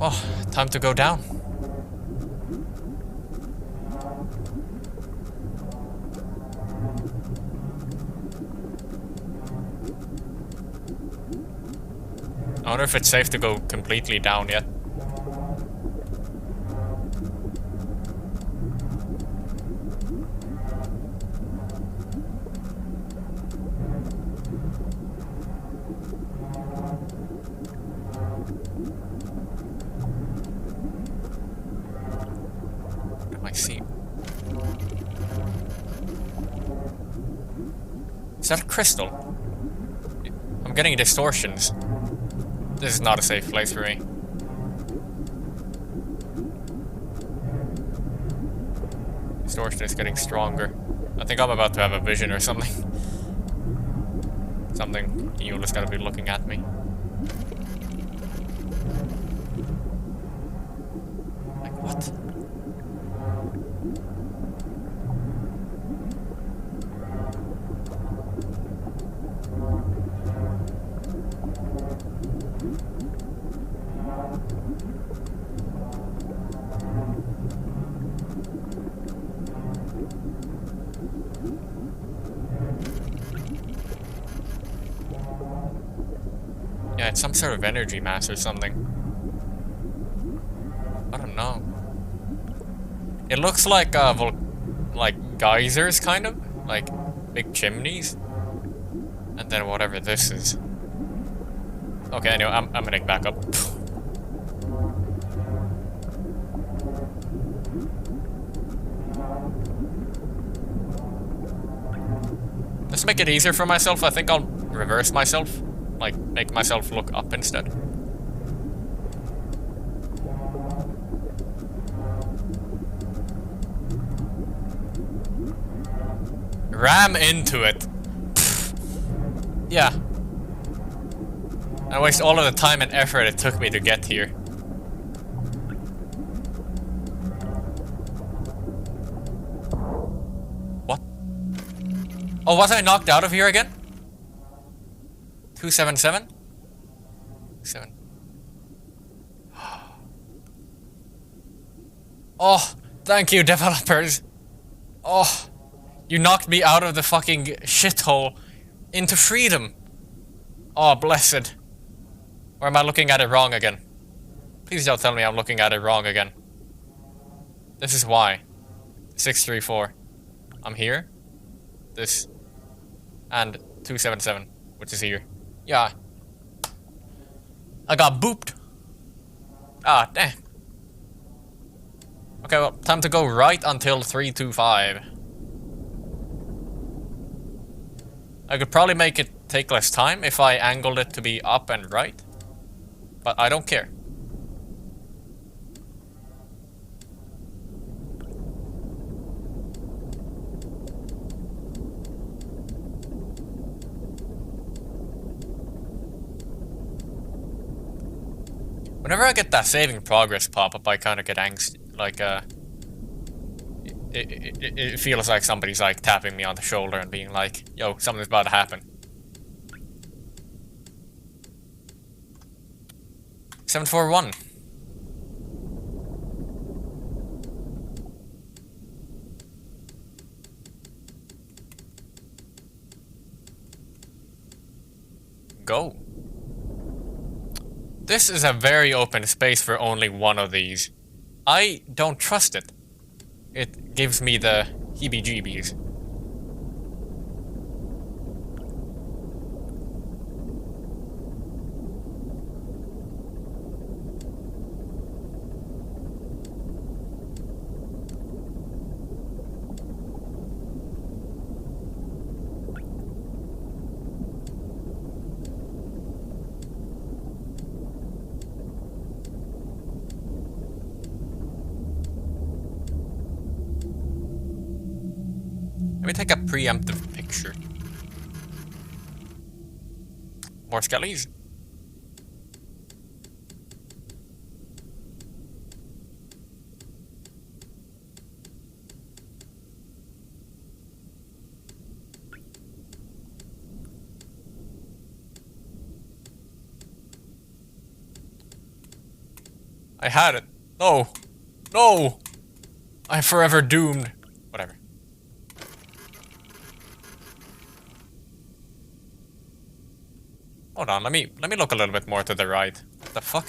Oh, time to go down. I wonder if it's safe to go completely down yet. What do I see? Is that a crystal? I'm getting distortions. This is not a safe place for me. Distortion is getting stronger. I think I'm about to have a vision or something. Something evil is gonna be looking at me. Like what? Yeah, it's some sort of energy mass or something. I don't know. It looks like like geysers, kind of like big chimneys, and then whatever this is. Okay, anyway, I'm gonna back up. Just to make it easier for myself, I think I'll reverse myself. Like, make myself look up instead. Ram into it. Yeah. I waste all of the time and effort it took me to get here. What? Oh, was I knocked out of here again? 277? 7. Oh, thank you, developers. Oh, you knocked me out of the fucking shithole into freedom. Oh, blessed. Or am I looking at it wrong again? Please don't tell me I'm looking at it wrong again. This is why. 634. I'm here. This. And 277, which is here. Yeah. I got booped. Ah, damn. Okay, well, time to go right until 325. I could probably make it take less time if I angled it to be up and right. But I don't care. Whenever I get that saving progress pop-up, I kind of get angst. Like, it feels like somebody's like tapping me on the shoulder and being like, yo, something's about to happen. 741. Go. This is a very open space for only one of these. I don't trust it. It gives me the heebie-jeebies. Let me take a preemptive picture. More skellies. I had it. No. No. I'm forever doomed. Whatever. Hold on, let me look a little bit more to the right. What the fuck?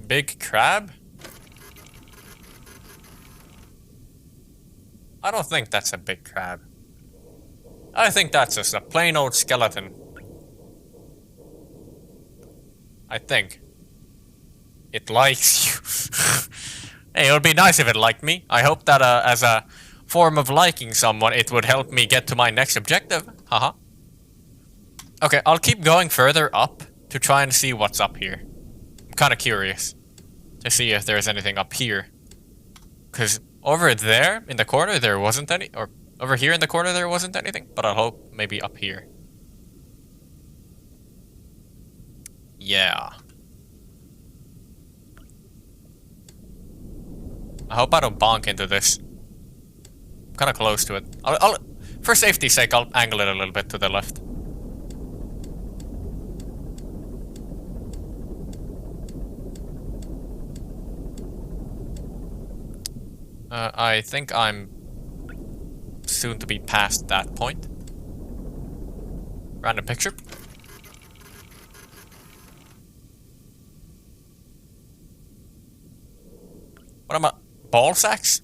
Big crab? I don't think that's a big crab. I think that's just a plain old skeleton. I think. It likes you. Hey, it would be nice if it liked me. I hope that as a form of liking someone, it would help me get to my next objective. Haha. Okay, I'll keep going further up to try and see what's up here. I'm kind of curious to see if there's anything up here. Because over there in the corner there wasn't any, or over here in the corner there wasn't anything, but I hope maybe up here. Yeah. I hope I don't bonk into this. I'm kind of close to it. I'll, for safety's sake, I'll angle it a little bit to the left. I think I'm soon to be past that point. Random picture. What am I? Ball sacks?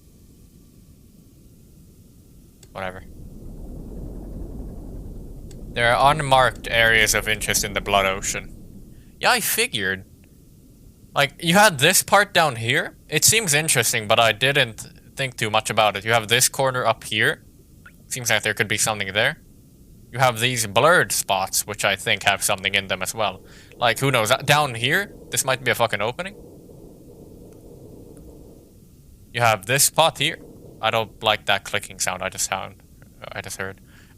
Whatever. There are unmarked areas of interest in the blood ocean. Yeah, I figured. Like, you had this part down here. It seems interesting, but I didn't think too much about it. You have this corner up here. Seems like there could be something there. You have these blurred spots, which I think have something in them as well. Like, who knows? Down here, this might be a fucking opening. You have this spot here. I don't like that clicking sound I just heard.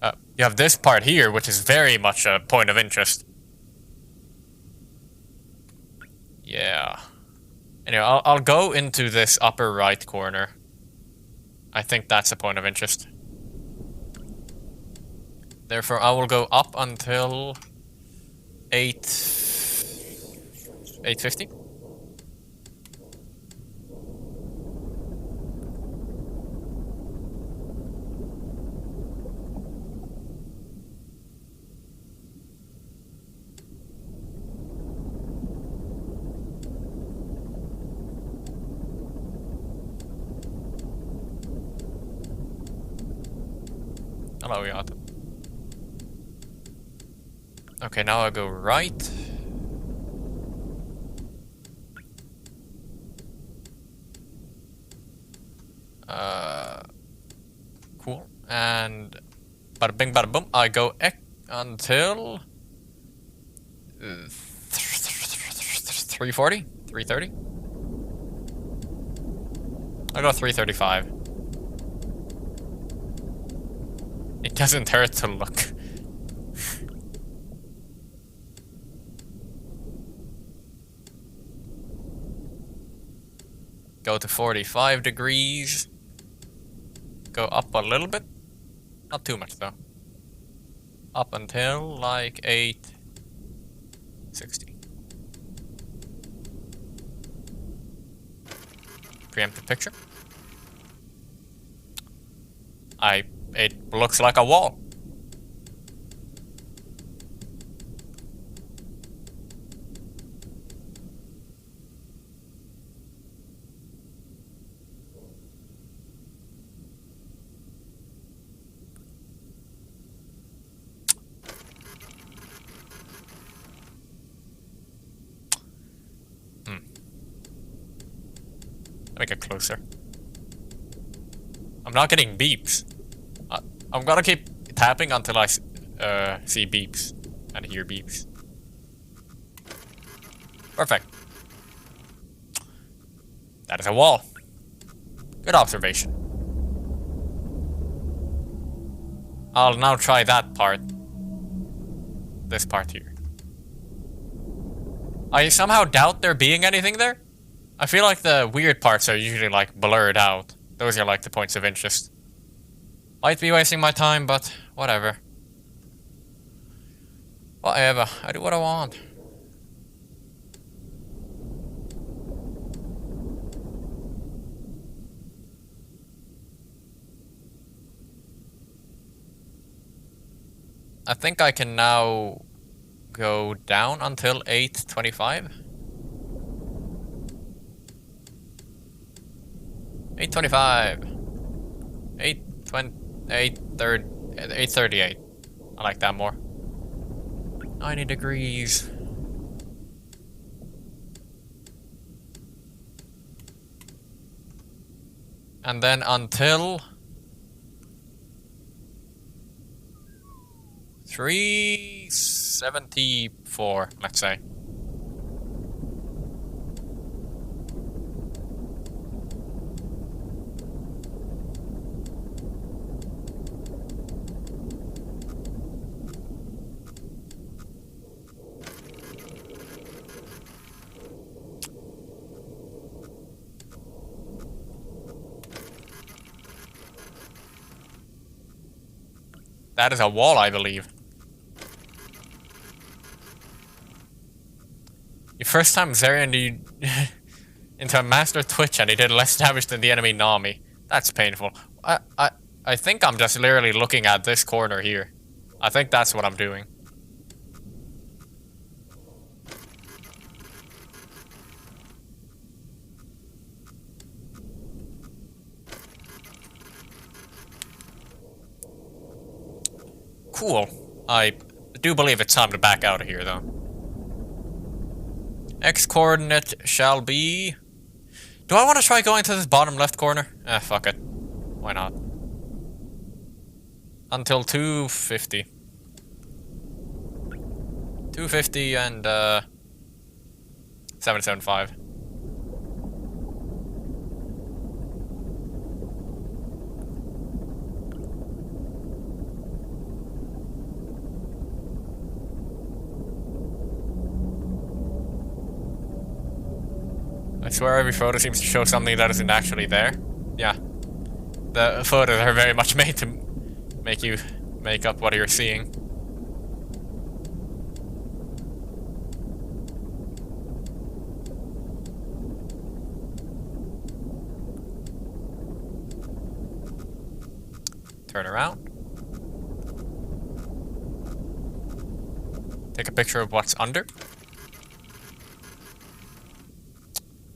You have this part here, which is very much a point of interest. Yeah. Anyway, I'll go into this upper right corner. I think that's a point of interest. Therefore, I will go up until 850. Hello, yacht. Okay, now I go right. Cool. And bada bing bada boom. I go until 340? 330? I go 335. It doesn't hurt to look. Go to 45 degrees. Go up a little bit. Not too much though. Up until like 860. Preemptive picture. It looks like a wall. Let me get closer. not getting beeps. I'm gonna keep tapping until I see beeps and hear beeps. Perfect. That is a wall. Good observation. I'll now try that part. This part here. I somehow doubt there being anything there. I feel like the weird parts are usually like blurred out. Those are like the points of interest. Might be wasting my time, but whatever. Whatever. I do what I want. I think I can now go down until 8:25. 8:25. 8:38. I like that more. 90 degrees. And then until 374, let's say. That is a wall, I believe. Your first time Zarian you into a master twitch and he did less damage than the enemy Nami. That's painful. I think I'm just literally looking at this corner here. I think that's what I'm doing. Cool. I do believe it's time to back out of here, though. X coordinate shall be... Do I want to try going to this bottom left corner? Fuck it. Why not? Until 250. 250 and 775. I swear every photo seems to show something that isn't actually there. Yeah. The photos are very much made to make you make up what you're seeing. Turn around. Take a picture of what's under.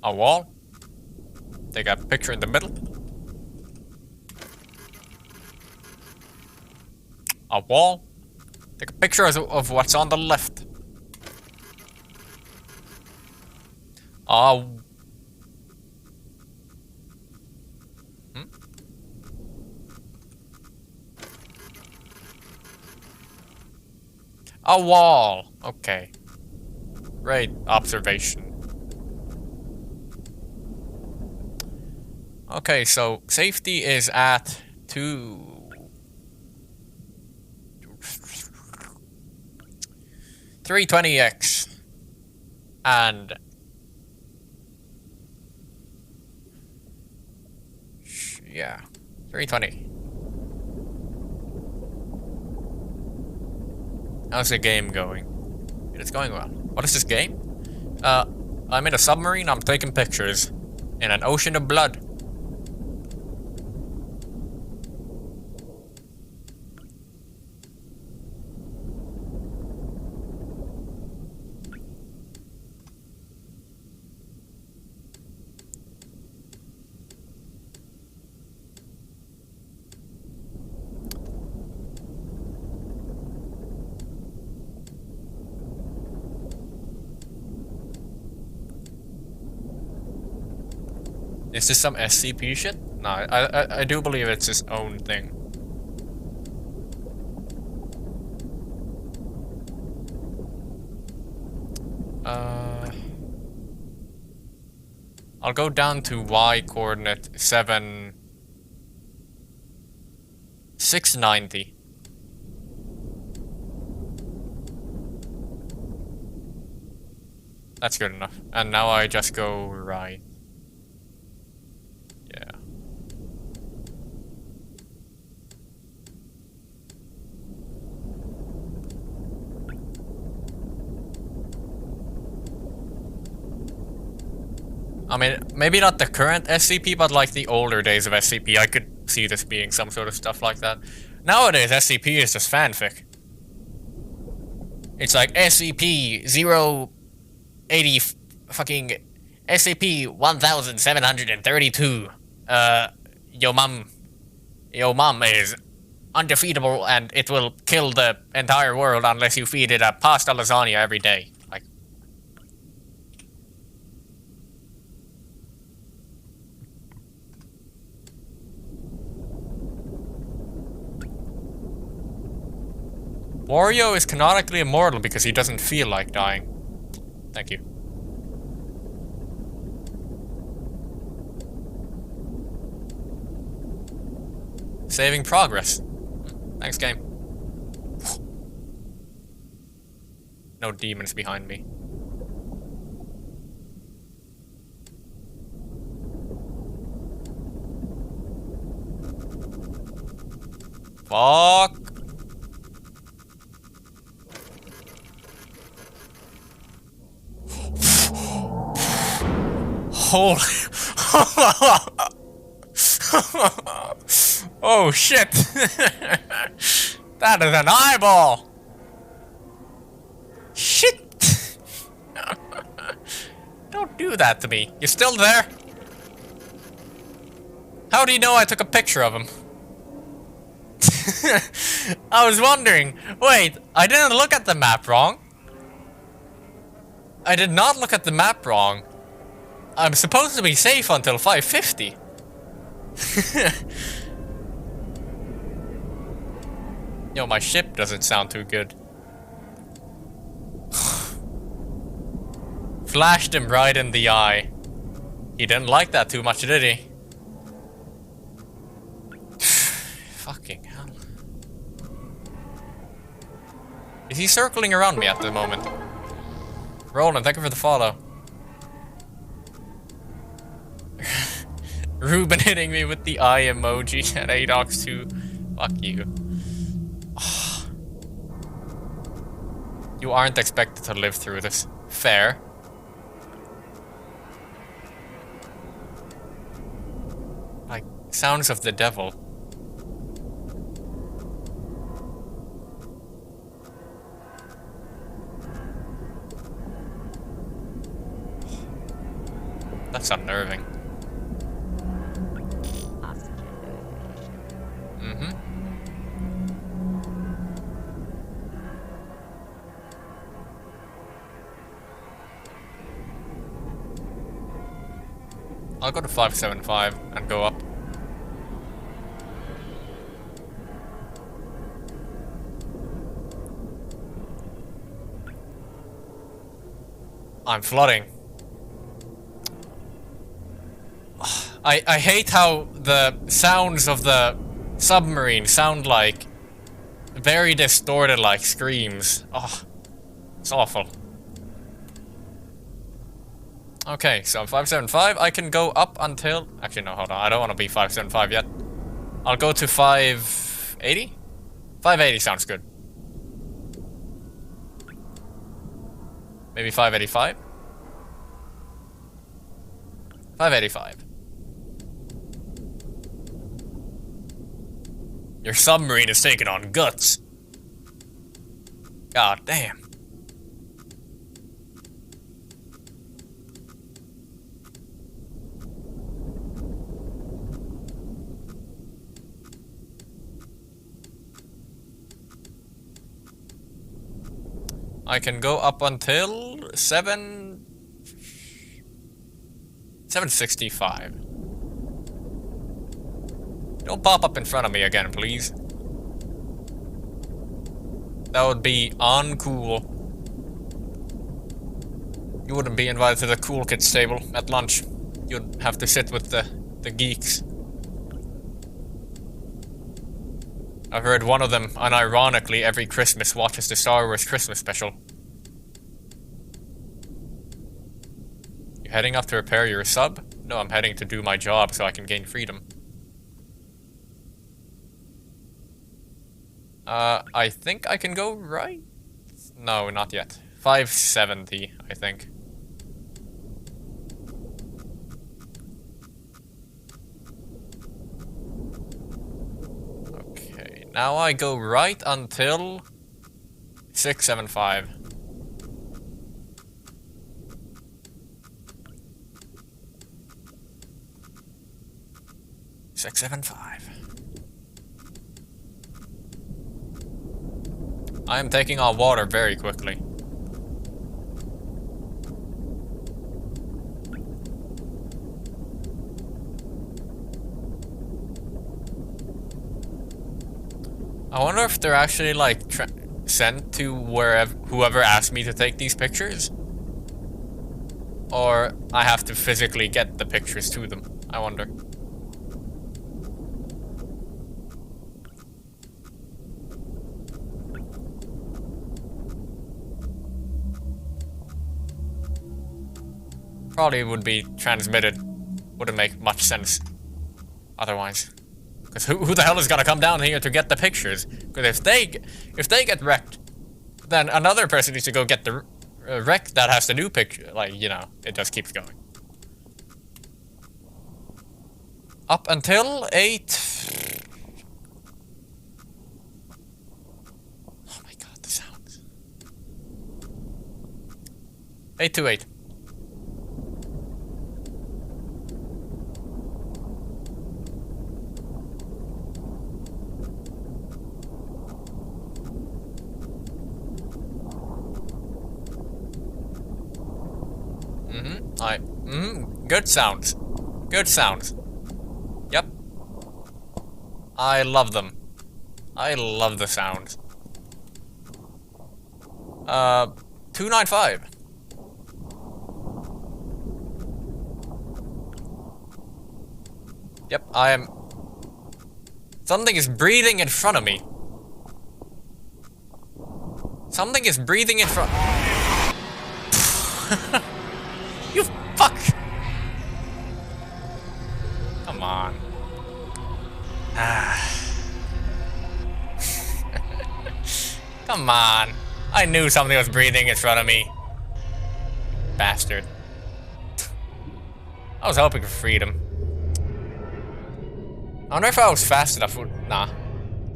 A wall. Take a picture in the middle. A wall. Take a picture of what's on the left. A wall. Okay. Great observation. Okay, so safety is at 320x and yeah, 320. How's the game going? It's going well. What is this game? I'm in a submarine, I'm taking pictures in an ocean of blood. Is this some SCP shit? No, I do believe it's his own thing. I'll go down to Y coordinate 690. That's good enough. And now I just go right. Yeah. I mean, maybe not the current SCP, but like the older days of SCP, I could see this being some sort of stuff like that. Nowadays, SCP is just fanfic. It's like SCP-080 fucking SCP-1732. Your mom is undefeatable and it will kill the entire world unless you feed it a pasta lasagna every day. Like, Wario is canonically immortal because he doesn't feel like dying. Thank you. Saving progress. Thanks, game. No demons behind me. Fuck. Holy. Oh shit. That is an eyeball. Shit. Don't do that to me. You still there? How do you know I took a picture of him? I was wondering. Wait, I didn't look at the map wrong. I did not look at the map wrong. I'm supposed to be safe until 550. Yo, my ship doesn't sound too good. Flashed him right in the eye. He didn't like that too much, did he? Fucking hell. Is he circling around me at the moment? Roland, thank you for the follow. Ruben hitting me with the eye emoji at ADOX2. Fuck you. You aren't expected to live through this. Fair. Like, sounds of the devil. That's unnerving. Mm-hmm. I'll go to 575 and go up. I'm flooding. I hate how the sounds of the submarine sound like very distorted, like screams. Oh, it's awful. Okay, so I'm 575. I can go up until... Actually, no, hold on. I don't want to be 575 yet. I'll go to 580? 580 sounds good. Maybe 585? 585. Your submarine is taking on guts. God damn. I can go up until 765. Don't pop up in front of me again, please. That would be uncool. You wouldn't be invited to the cool kids table at lunch. You'd have to sit with the geeks. I've heard one of them, unironically, every Christmas watches the Star Wars Christmas special. You heading up to repair your sub? No, I'm heading to do my job so I can gain freedom. I think I can go right? No, not yet. 570, I think. Okay, now I go right until 675. I am taking our water very quickly. I wonder if they're actually like sent to whoever asked me to take these pictures, or I have to physically get the pictures to them. I wonder. Probably would be transmitted. Wouldn't make much sense otherwise. Because who the hell is gonna come down here to get the pictures? Because if they get wrecked, then another person needs to go get the wreck that has the new picture. Like, you know, it just keeps going. Up until 8. Oh my god, the sounds. 8 to 8. Good sounds. Good sounds. Yep. I love them. I love the sounds. 295. Yep, I am... Something is breathing in front of me. Something is breathing in front... You fuck! Come on. Come on. I knew something was breathing in front of me. Bastard. I was hoping for freedom. I wonder if I was fast enough. Nah.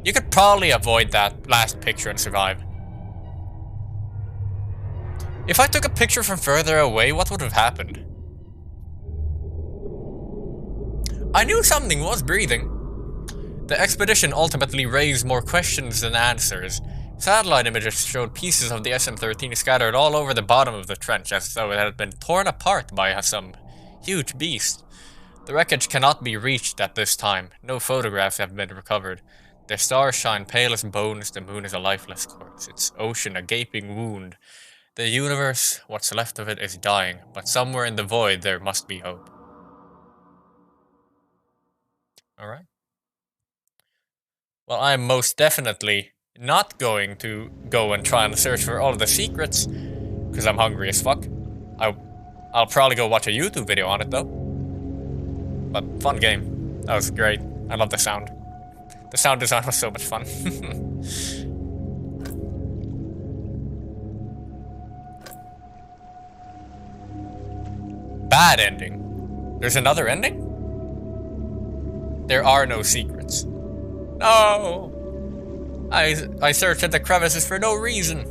You could probably avoid that last picture and survive. If I took a picture from further away, what would have happened? I knew something was breathing. The expedition ultimately raised more questions than answers. Satellite images showed pieces of the SM-13 scattered all over the bottom of the trench as though it had been torn apart by some huge beast. The wreckage cannot be reached at this time. No photographs have been recovered. The stars shine pale as bones, the moon is a lifeless corpse, its ocean a gaping wound. The universe, what's left of it, is dying, but somewhere in the void there must be hope. Alright. Well, I'm most definitely not going to go and try and search for all of the secrets, because I'm hungry as fuck. I'll probably go watch a YouTube video on it though. But fun game. That was great. I love the sound. The sound design was so much fun. Bad ending. There's another ending? There are no secrets. No! I searched at the crevices for no reason.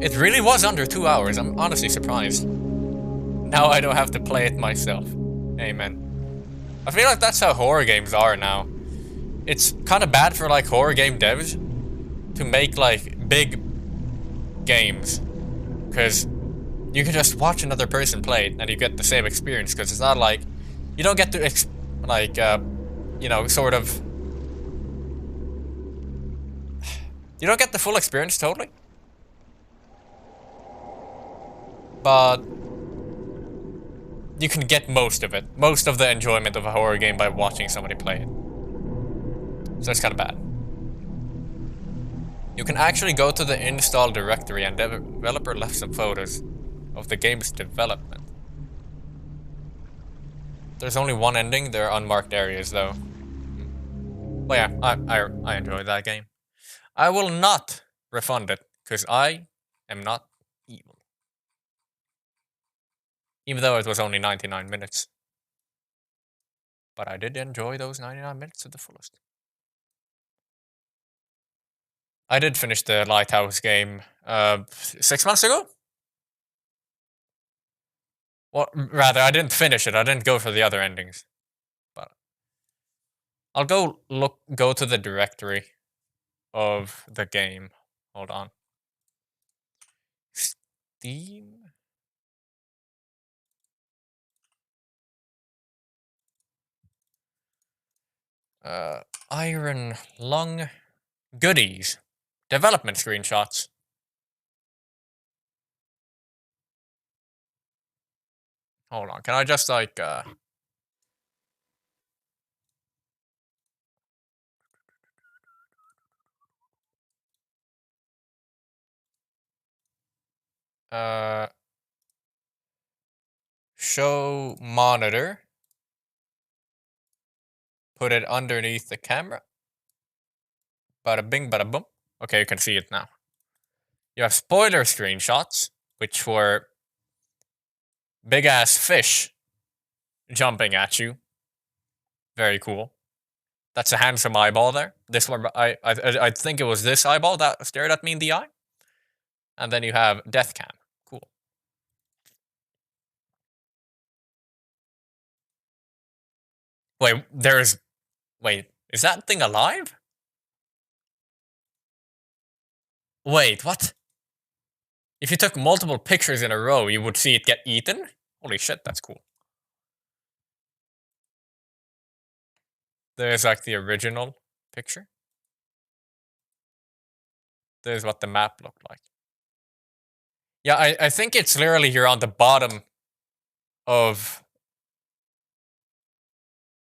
It really was under 2 hours. I'm honestly surprised. Now I don't have to play it myself. Amen. I feel like that's how horror games are now. It's kind of bad for like horror game devs to make like big games, because you can just watch another person play it and you get the same experience, because it's not like you don't get to like, you know, sort of. You don't get the full experience totally, but you can get most of it. Most of the enjoyment of a horror game by watching somebody play it. So it's kind of bad. You can actually go to the install directory and developer left some photos of the game's development. There's only one ending, there are unmarked areas though. But yeah, I enjoyed that game. I will not refund it, because I am not evil. Even though it was only 99 minutes. But I did enjoy those 99 minutes to the fullest. I did finish the Lighthouse game 6 months ago? Well, rather, I didn't finish it. I didn't go for the other endings. But I'll go to the directory of the game. Hold on. Steam? Iron Lung Goodies. Development screenshots. Hold on, can I just like show monitor. Put it underneath the camera. Bada bing, bada boom. Okay, you can see it now. You have spoiler screenshots, which were big ass fish jumping at you. Very cool. That's a handsome eyeball there. This one, I think it was this eyeball that stared at me in the eye. And then you have death cam. Cool. Wait, wait, is that thing alive? Wait, what? If you took multiple pictures in a row, you would see it get eaten? Holy shit, that's cool. There's like the original picture. There's what the map looked like. Yeah, I think it's literally you're on the bottom of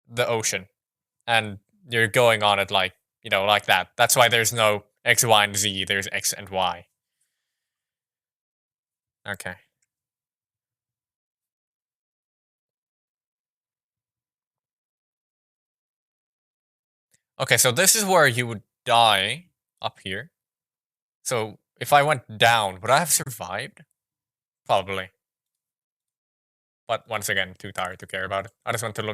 the ocean. And you're going on it like, you know, like that. That's why there's no X, Y, and Z. There's X and Y. Okay. Okay, so this is where you would die up here. So if I went down, would I have survived? Probably. But once again, too tired to care about it. I just want to look